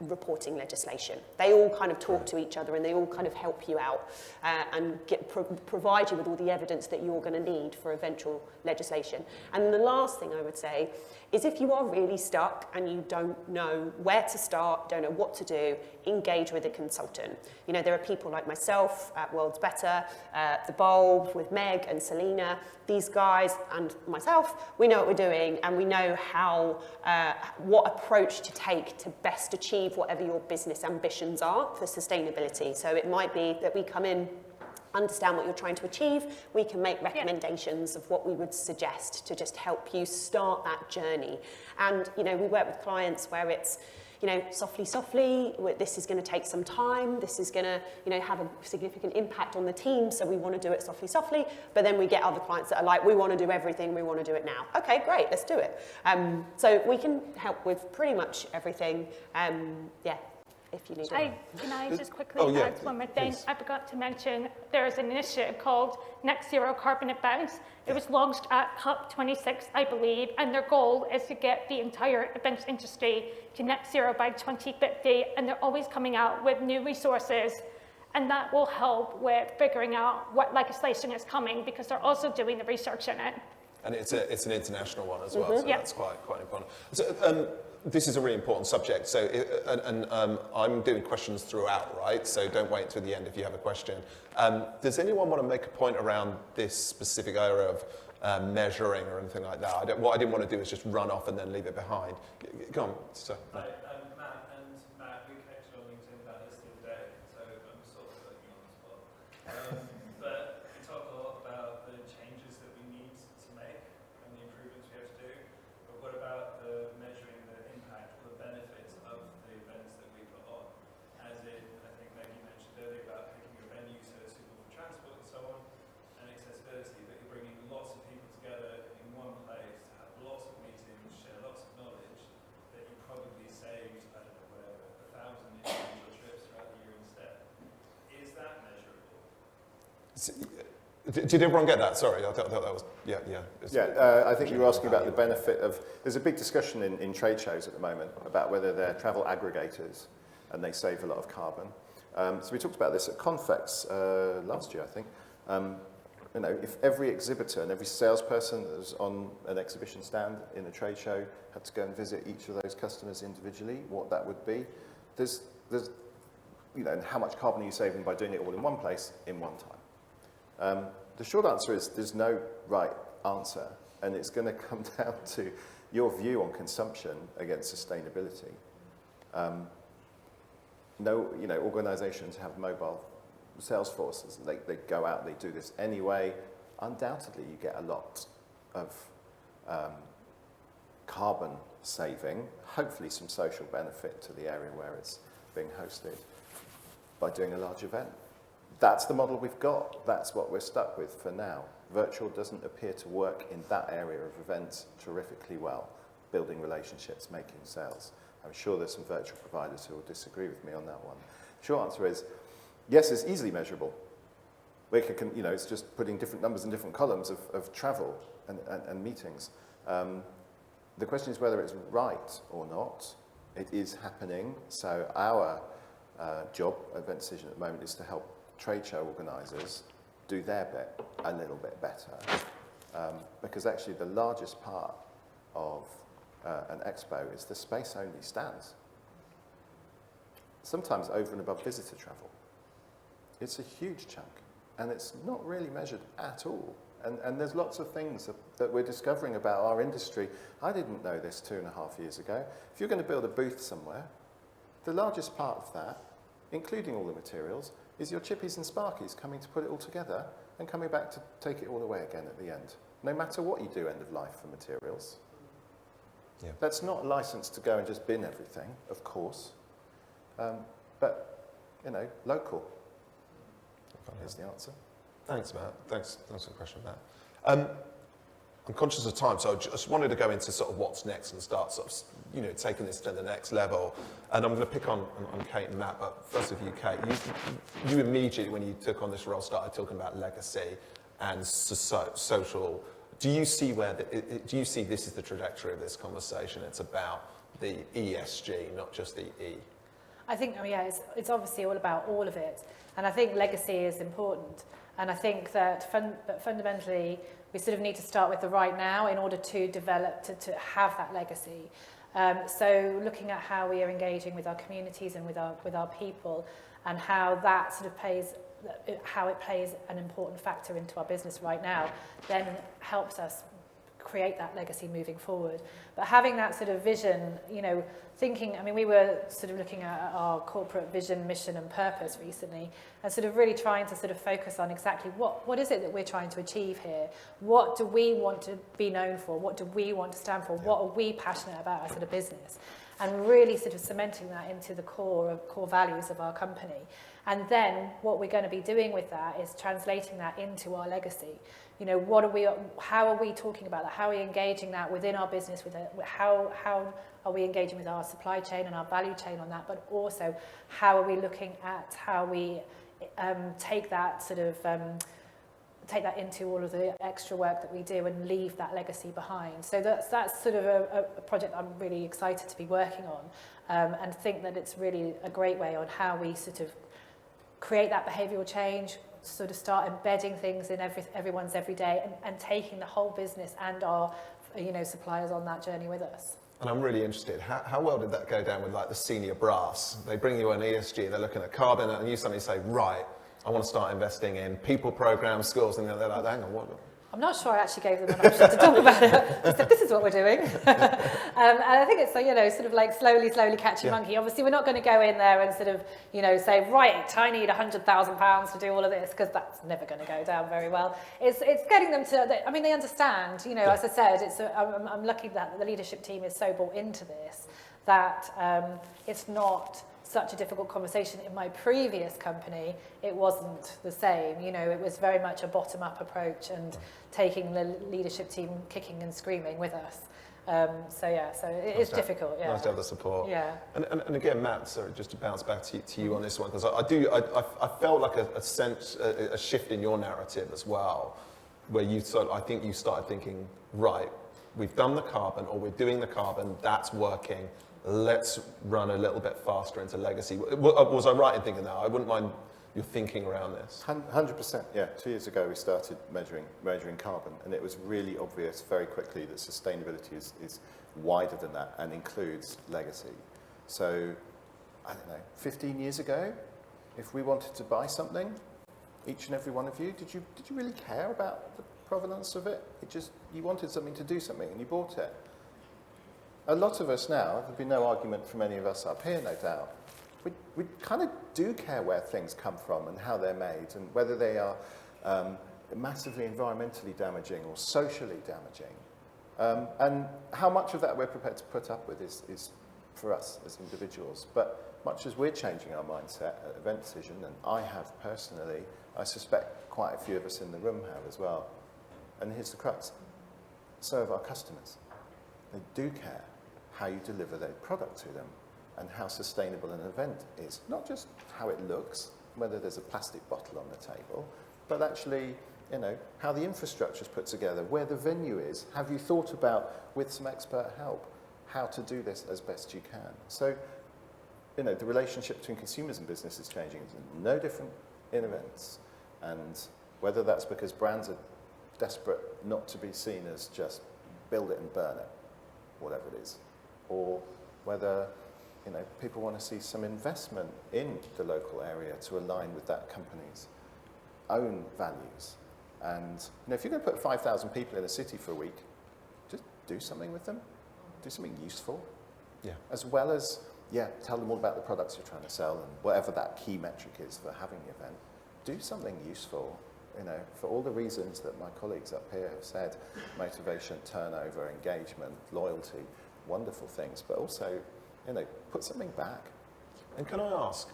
reporting legislation. They all kind of talk to each other, and they all kind of help you out and provide you with all the evidence that you're going to need for eventual legislation. And the last thing I would say is, if you are really stuck and you don't know where to start, don't know what to do, engage with a consultant. There are people like myself at World's Better, The Bulb with Meg and Selena. These guys and myself, we know what we're doing, and we know what approach to take to best achieve whatever your business ambitions are for sustainability. So it might be that we come in, understand what you're trying to achieve, we can make recommendations of what we would suggest to just help you start that journey. And, we work with clients where it's, softly, this is going to take some time, this is going to, have a significant impact on the team, so we want to do it softly, but then we get other clients that are like, we want to do everything, we want to do it now. Okay, great, let's do it. So we can help with pretty much everything, if you need it. Can I just quickly add one more thing? Please. I forgot to mention there is an initiative called Net Zero Carbon Events. It was launched at COP26, I believe, and their goal is to get the entire events industry to net zero by 2050, and they're always coming out with new resources, and that will help with figuring out what legislation is coming, because they're also doing the research in it. And it's an international one as well, so that's quite important. So, this is a really important subject. So, I'm doing questions throughout, right? So don't wait till the end if you have a question. Does anyone want to make a point around this specific area of measuring or anything like that? What I didn't want to do is just run off and then leave it behind. Go on, sir. Hi, Matt, we connected on LinkedIn about this the other day, so I'm sort of putting you on the spot. But we talk a lot about the changes that we need to make and the improvements we have to do. But what about the measuring the impact or the benefits of the events that we put on? As in, I think Maggie mentioned earlier about picking a venue so it's suitable for transport and so on, and Did everyone get that? Sorry, I thought that was, yeah. I think you were asking about the benefit of, there's a big discussion in trade shows at the moment about whether they're travel aggregators and they save a lot of carbon. So we talked about this at Confex last year, I think. If every exhibitor and every salesperson that was on an exhibition stand in a trade show had to go and visit each of those customers individually, what that would be. There's and how much carbon are you saving by doing it all in one place in one time? The short answer is there's no right answer, and it's going to come down to your view on consumption against sustainability. Organisations have mobile sales forces. They go out, they do this anyway. Undoubtedly, you get a lot of carbon saving, hopefully some social benefit to the area where it's being hosted by doing a large event. That's the model we've got. That's what we're stuck with for now. Virtual doesn't appear to work in that area of events terrifically well, building relationships, making sales. I'm sure there's some virtual providers who will disagree with me on that one. The short answer is, yes, it's easily measurable. It's just putting different numbers in different columns of travel and meetings. The question is whether it's right or not. It is happening. So our job at Event Decision at the moment is to help trade show organisers do their bit a little bit better. Because actually the largest part of an expo is the space-only stands. Sometimes over and above visitor travel. It's a huge chunk, and it's not really measured at all. And there's lots of things that we're discovering about our industry. I didn't know this 2.5 years ago. If you're going to build a booth somewhere, the largest part of that, including all the materials, is your chippies and sparkies coming to put it all together and coming back to take it all away again at the end, no matter what you do end of life for materials. Yeah. That's not a license to go and just bin everything, of course, but, local is the answer. Thanks, Matt. Thanks for the question, Matt. I'm conscious of time, so I just wanted to go into sort of what's next and start sort of, taking this to the next level. And I'm going to pick on Kate and Matt, but first of you, Kate, you immediately, when you took on this role, started talking about legacy and social. Do you see this is the trajectory of this conversation? It's about the ESG, not just the E. I think, it's obviously all about all of it. And I think legacy is important. And I think that fundamentally, we sort of need to start with the right now in order to develop, to have that legacy. So looking at how we are engaging with our communities and with our people, and how that sort of plays an important factor into our business right now, then helps us create that legacy moving forward. But having that sort of vision, thinking, we were sort of looking at our corporate vision, mission and purpose recently, and sort of really trying to sort of focus on exactly what is it that we're trying to achieve here? What do we want to be known for? What do we want to stand for? What are we passionate about as a business? And really sort of cementing that into the core values of our company. And then what we're going to be doing with that is translating that into our legacy. How are we talking about that? How are we engaging that within our business? How are we engaging with our supply chain and our value chain on that? But also, how are we looking at how we take that into all of the extra work that we do and leave that legacy behind. So that's sort of a project I'm really excited to be working on, and think that it's really a great way on how we sort of create that behavioural change, sort of start embedding things in everyone's everyday, and taking the whole business and our suppliers on that journey with us. And I'm really interested, how well did that go down with like the senior brass? They bring you an ESG, they're looking at carbon, and you suddenly say, right, I want to start investing in people programs, schools, and they're like, hang on, what? I'm not sure I actually gave them an option to talk about it. I said, this is what we're doing. And I think it's, sort of like slowly catching monkey. Obviously, we're not going to go in there and sort of, say, right, I need £100,000 to do all of this, because that's never going to go down very well. It's getting them to, they understand, as I said, I'm lucky that the leadership team is so bought into this, that it's not such a difficult conversation. In my previous company, it wasn't the same. You know, it was very much a bottom-up approach and taking the leadership team kicking and screaming with us. So it is difficult. Yeah. Nice to have the support. Yeah. And again, Matt, sorry, just to bounce back to you on this one, because I felt like a shift in your narrative as well, where I think you started thinking, right, we've done the carbon, or we're doing the carbon, that's working. Let's run a little bit faster into legacy. Was I right in thinking that? I wouldn't mind your thinking around this. 100%, yeah. 2 years ago, we started measuring carbon, and it was really obvious very quickly that sustainability is wider than that and includes legacy. So, I don't know, 15 years ago, if we wanted to buy something, each and every one of you, did you really care about the provenance of it? You wanted something to do something, and you bought it. A lot of us now, there'd be no argument from any of us up here, no doubt, we kind of do care where things come from and how they're made, and whether they are massively environmentally damaging or socially damaging. And how much of that we're prepared to put up with is for us as individuals. But much as we're changing our mindset at Event Decision, and I have personally, I suspect quite a few of us in the room have as well. And here's the crux. So have our customers. They do care how you deliver their product to them and how sustainable an event is. Not just how it looks, whether there's a plastic bottle on the table, but actually, you know, how the infrastructure is put together, where the venue is. Have you thought about, with some expert help, how to do this as best you can? So, you know, the relationship between consumers and business is changing. It's no different in events. And whether that's because brands are desperate not to be seen as just build it and burn it, whatever it is, or whether, you know, people want to see some investment in the local area to align with that company's own values. And, you know, if you're going to put 5,000 people in a city for a week, just do something with them, do something useful, as well as, tell them all about the products you're trying to sell and whatever that key metric is for having the event. Do something useful, you know, for all the reasons that my colleagues up here have said: motivation, turnover, engagement, loyalty, wonderful things, but also, you know, put something back. And can I ask,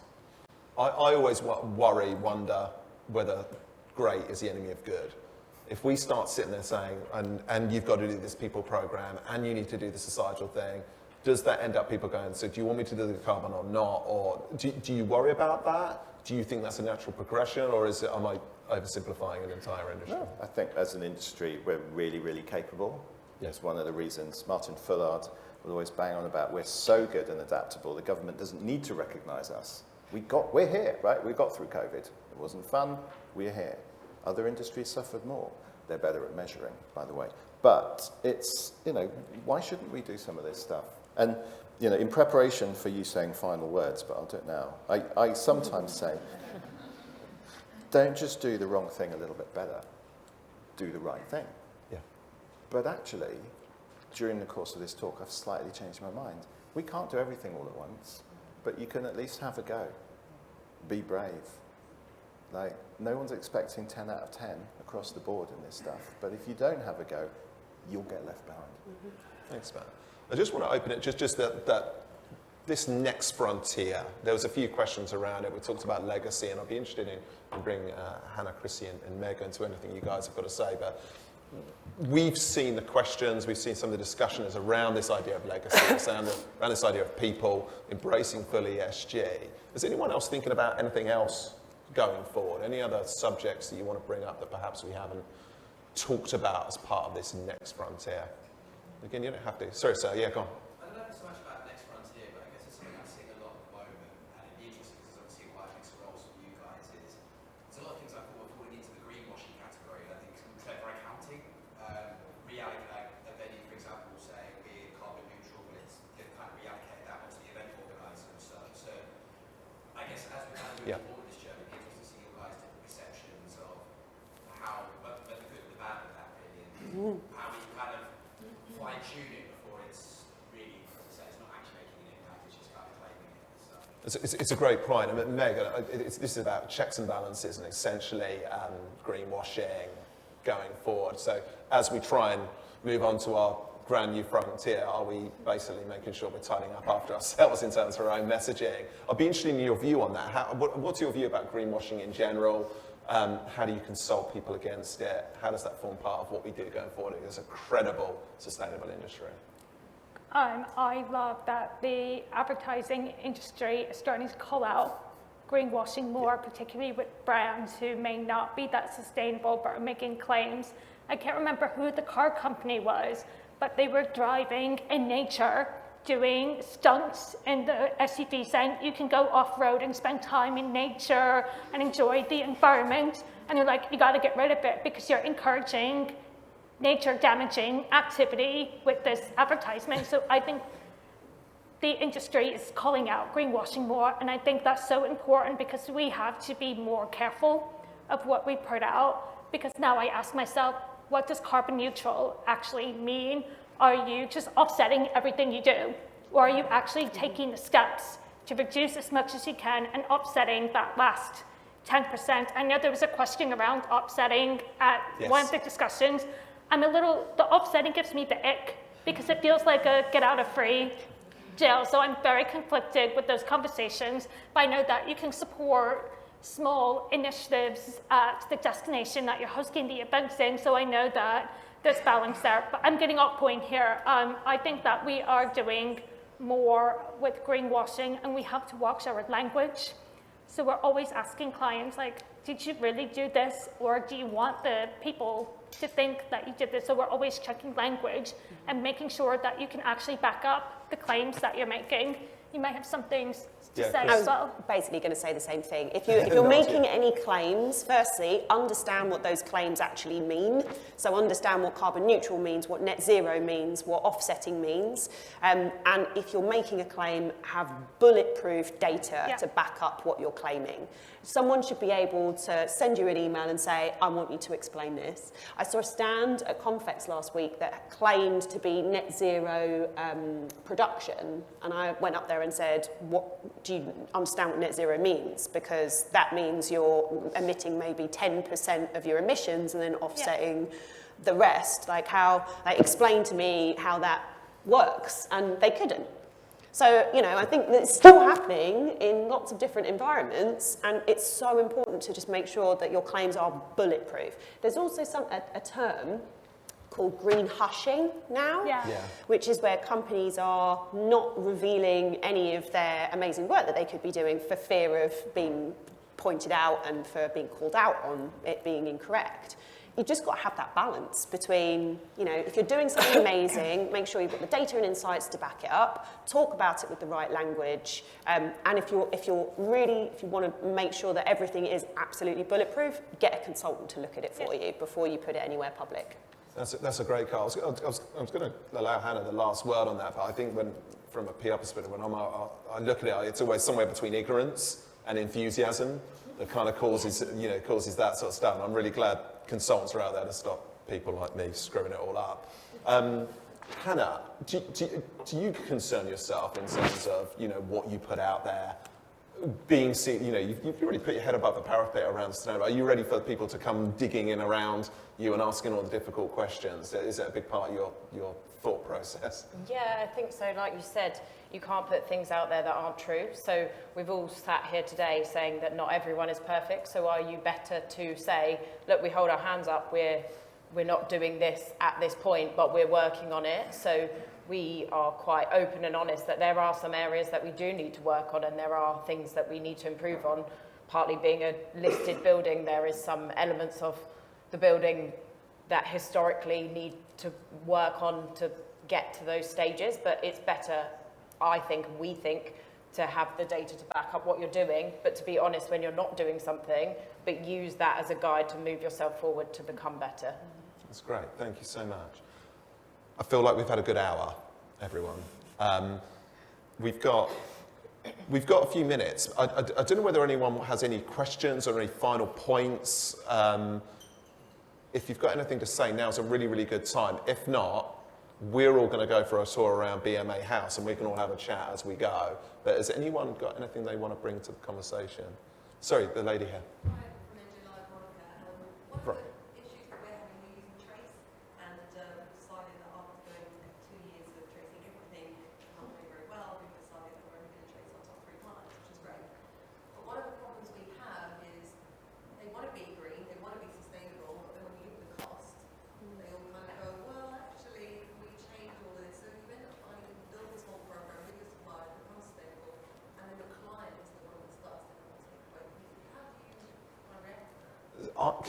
I always wonder whether great is the enemy of good. If we start sitting there saying, and you've got to do this people program, and you need to do the societal thing, does that end up people going, so do you want me to do the carbon or not? Or do you worry about that? Do you think that's a natural progression, or am I oversimplifying an entire industry? No, I think as an industry, we're really, really capable. It's one of the reasons Martin Fullard will always bang on about we're so good and adaptable, the government doesn't need to recognise us. We're here, right? We got through COVID. It wasn't fun, we're here. Other industries suffered more. They're better at measuring, by the way. But it's, you know, why shouldn't we do some of this stuff? And, you know, in preparation for you saying final words, but I'll do it now, I sometimes say, don't just do the wrong thing a little bit better. Do the right thing. Yeah. But actually, during the course of this talk, I've slightly changed my mind. We can't do everything all at once, but you can at least have a go. Be brave. Like, no one's expecting 10 out of 10 across the board in this stuff, but if you don't have a go, you'll get left behind. Mm-hmm. Thanks, Matt. I just want to open it, just that this next frontier, there was a few questions around it. We talked about legacy, and I'd be interested in bringing Hannah, Chrissy, and Meg into anything you guys have got to say, but we've seen the questions, we've seen some of the discussion is around this idea of legacy, around this idea of people embracing fully ESG. Is anyone else thinking about anything else going forward? Any other subjects that you want to bring up that perhaps we haven't talked about as part of this next frontier? Again, you don't have to. Sorry, sir. Yeah, go on. I don't know so much about next frontier, but I guess it's something I'm seeing a lot at the moment, and it'd be interesting because obviously it quite mixed roles for you guys. There's a lot of things I thought were falling into the greenwashing category, and I think some clever accounting, reallocate a venue, for example, say we're carbon neutral, but it's kind of reallocate that onto the event organizer and stuff. So I guess as we kind of move forward this journey, it'd be interesting to see your guys' different perceptions of how, but the good and the bad of that really, and how we kind of fine-tune it before it's really, as I say, it's not actually making an impact, it's just kind of claiming it. It's a great point. I mean, Meg, this is about checks and balances and essentially greenwashing going forward. So as we try and move on to our brand new frontier, are we basically making sure we're tidying up after ourselves in terms of our own messaging? I'd be interested in your view on that. What's your view about greenwashing in general? How do you consult people against it? How does that form part of what we do going forward as a credible, sustainable industry? I love that the advertising industry is starting to call out greenwashing more, particularly with brands who may not be that sustainable but are making claims. I can't remember who the car company was, but they were driving in nature, doing stunts in the SUV, saying you can go off-road and spend time in nature and enjoy the environment. And they're like, you got to get rid of it because you're encouraging nature-damaging activity with this advertisement. So I think the industry is calling out greenwashing more, and I think that's so important because we have to be more careful of what we put out, because now I ask myself, what does carbon neutral actually mean? Are you just offsetting everything you do? Or are you actually taking the steps to reduce as much as you can and offsetting that last 10%? I know there was a question around offsetting at one of the discussions. The offsetting gives me the ick because it feels like a get out of free jail. So I'm very conflicted with those conversations, but I know that you can support small initiatives at the destination that you're hosting the events in. So I know that there's balance there, but I'm getting off point here. I think that we are doing more with greenwashing and we have to watch our language. So we're always asking clients, like, did you really do this? Or do you want the people to think that you did this? So we're always checking language and making sure that you can actually back up the claims that you're making. You might have some things to say as well. I was basically going to say the same thing. If you're making any claims, firstly, understand what those claims actually mean. So understand what carbon neutral means, what net zero means, what offsetting means. And if you're making a claim, have bulletproof data to back up what you're claiming. Someone should be able to send you an email and say, I want you to explain this. I saw a stand at Confex last week that claimed to be net zero production. And I went up there and said, do you understand what net zero means? Because that means you're emitting maybe 10% of your emissions and then offsetting the rest. Explain to me how that works. And they couldn't. So, I think it's still happening in lots of different environments, and it's so important to just make sure that your claims are bulletproof. There's also a term called green hushing now, which is where companies are not revealing any of their amazing work that they could be doing for fear of being pointed out and for being called out on it being incorrect. You've just got to have that balance between, if you're doing something amazing, make sure you've got the data and insights to back it up, talk about it with the right language, and if you want to make sure that everything is absolutely bulletproof, get a consultant to look at it for you before you put it anywhere public. That's a great call. I was going to allow Hannah the last word on that, but I think from a PR perspective, when I look at it, it's always somewhere between ignorance and enthusiasm that kind of causes that sort of stuff. And I'm really glad consultants are out there to stop people like me screwing it all up. Hannah, do you concern yourself in terms of what you put out there? Being seen, you've really put your head above the parapet around sustainability. Are you ready for people to come digging in around you and asking all the difficult questions? Is it a big part of your thought process? Yeah, I think so. Like you said, you can't put things out there that aren't true. So we've all sat here today saying that not everyone is perfect. So are you better to say, look, we hold our hands up, we're not doing this at this point, but we're working on it. So we are quite open and honest that there are some areas that we do need to work on and there are things that we need to improve on. Partly being a listed building, there is some elements of the building that historically need to work on to get to those stages, but it's better, we think, to have the data to back up what you're doing, but to be honest when you're not doing something, but use that as a guide to move yourself forward to become better. That's great, thank you so much. I feel like we've had a good hour, everyone. We've got a few minutes. I don't know whether anyone has any questions or any final points. If you've got anything to say, now's a really, really good time. If not, we're all going to go for a tour around BMA House and we can all have a chat as we go. But has anyone got anything they want to bring to the conversation? Sorry, the lady here. Right.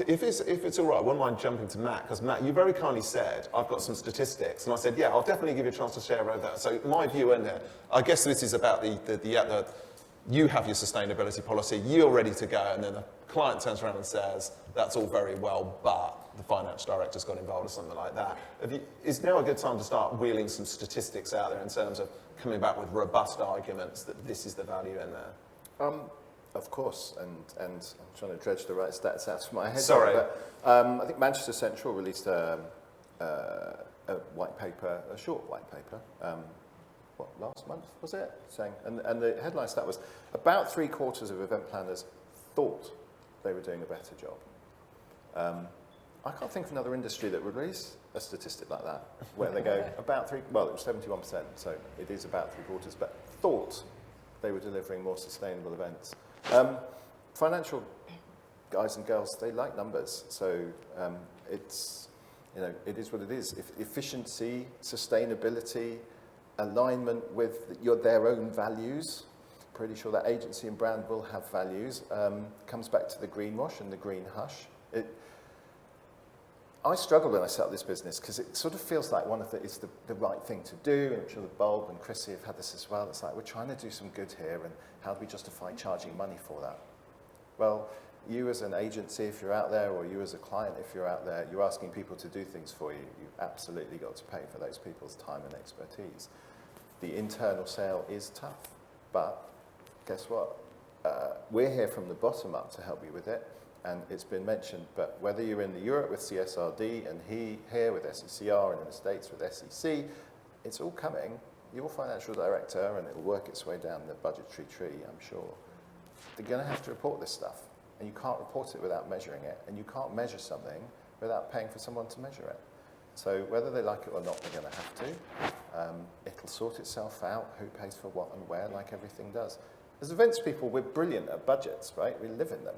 if it's all right, I wouldn't mind jumping to Matt, because Matt, you very kindly said, I've got some statistics, and I said, yeah, I'll definitely give you a chance to share over that. So my view in there, I guess this is about the you have your sustainability policy, you're ready to go, and then the client turns around and says, that's all very well, but the finance director's got involved or something like that. Is now a good time to start wheeling some statistics out there in terms of coming back with robust arguments that this is the value in there? Of course, and I'm trying to dredge the right stats out of my head. Sorry. But, I think Manchester Central released a white paper, a short white paper, last month, was it? Saying, and the headline stat was, about 3/4 of event planners thought they were doing a better job. I can't think of another industry that would release a statistic like that, where they go about it was 71%, so it is about 3/4, but thought they were delivering more sustainable events. Financial guys and girls, they like numbers, so it's, it is what it is. Efficiency, sustainability, alignment with their own values, pretty sure that agency and brand will have values, comes back to the greenwash and the green hush. I struggle when I set up this business because it sort of feels like it's the right thing to do, and I'm sure the Bulb and Chrissy have had this as well. It's like, we're trying to do some good here, and how do we justify charging money for that? Well, you as an agency, if you're out there, or you as a client, if you're out there, you're asking people to do things for you. You've absolutely got to pay for those people's time and expertise. The internal sale is tough, but guess what? We're here from the bottom up to help you with it. And it's been mentioned, but whether you're in Europe with CSRD and here with SECR and in the States with SEC, it's all coming. Your financial director, and it'll work its way down the budgetary tree, I'm sure. They're going to have to report this stuff, and you can't report it without measuring it, and you can't measure something without paying for someone to measure it. So whether they like it or not, they're going to have to. It'll sort itself out, who pays for what and where, like everything does. As events people, we're brilliant at budgets, right? We live in them.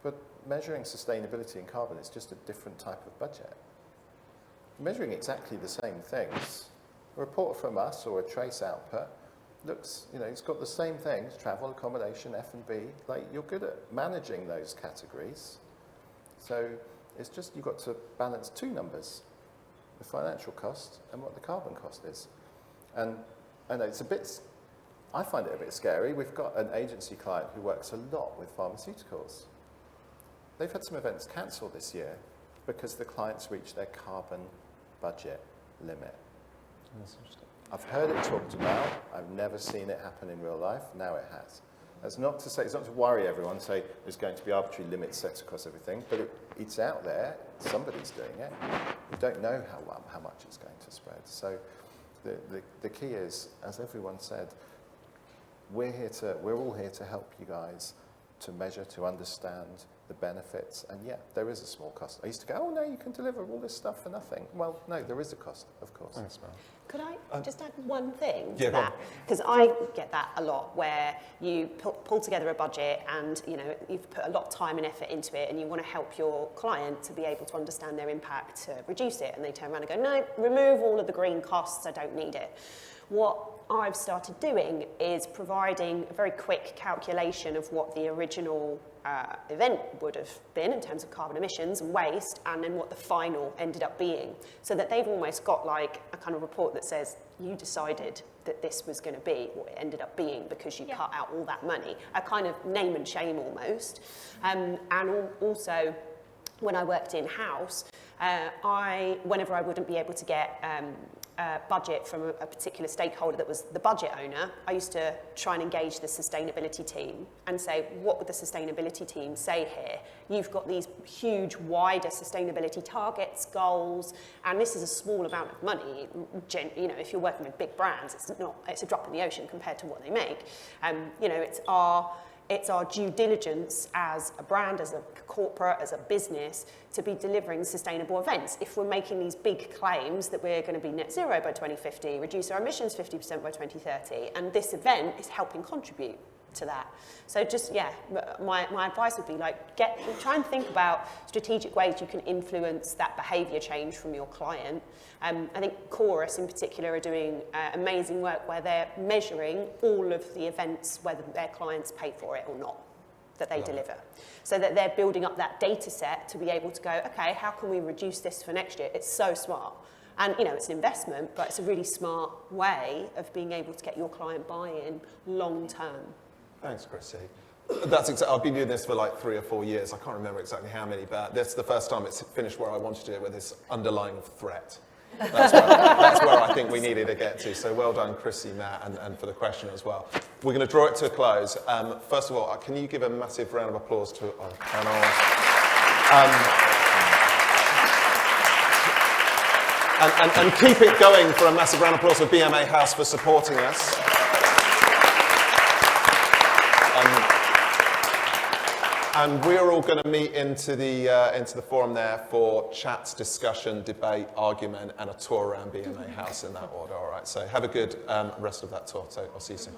But measuring sustainability and carbon is just a different type of budget. Measuring exactly the same things, a report from us or a trace output looks, it's got the same things, travel, accommodation, F&B, like you're good at managing those categories. So it's just, you've got to balance two numbers, the financial cost and what the carbon cost is. And I know I find it a bit scary. We've got an agency client who works a lot with pharmaceuticals. They've had some events cancelled this year because the clients reached their carbon budget limit. That's interesting. I've heard it talked about. I've never seen it happen in real life. Now it has. That's not to say, it's not to worry everyone, say there's going to be arbitrary limits set across everything, but it's out there. Somebody's doing it. We don't know how much it's going to spread. So the key is, as everyone said, we're all here to help you guys to measure, to understand the benefits, and yeah, there is a small cost. I used to go, oh no, you can deliver all this stuff for nothing. Well, no, there is a cost, of course. Thanks, Mel. Could I just add one thing to Yeah, that? Because I get that a lot, where you pull together a budget and you've put a lot of time and effort into it, and you want to help your client to be able to understand their impact to reduce it, and they turn around and go, no, remove all of the green costs, I don't need it. What I've started doing is providing a very quick calculation of what the original event would have been in terms of carbon emissions and waste, and then what the final ended up being, so that they've almost got like a kind of report that says you decided that this was going to be what it ended up being because you cut out all that money, a kind of name and shame almost. And also, when I worked in-house, whenever I wouldn't be able to get budget from a particular stakeholder that was the budget owner, I used to try and engage the sustainability team and say, what would the sustainability team say here? You've got these huge, wider sustainability targets, goals, and this is a small amount of money. If you're working with big brands, it's a drop in the ocean compared to what they make. It's our due diligence as a brand, as a corporate, as a business, to be delivering sustainable events. If we're making these big claims that we're going to be net zero by 2050, reduce our emissions 50% by 2030, and this event is helping contribute to that. So just, my advice would be try and think about strategic ways you can influence that behaviour change from your client. I think Chorus in particular are doing amazing work where they're measuring all of the events, whether their clients pay for it or not. that they deliver. So that they're building up that data set to be able to go, okay, how can we reduce this for next year? It's so smart. And, you know, it's an investment, but it's a really smart way of being able to get your client buy-in long term. Thanks, Chrissy. I've been doing this for like 3 or 4 years. I can't remember exactly how many, but that's the first time it's finished where I wanted to do it, with this underlying threat. That's where I think we needed to get to. So well done, Chrissy, Matt, and for the question as well. We're going to draw it to a close. First of all, can you give a massive round of applause to our panel? And keep it going for a massive round of applause for BMA House for supporting us. And we're all going to meet into the forum there for chats, discussion, debate, argument, and a tour around BMA House in that order. All right. So have a good rest of that tour. So I'll see you soon.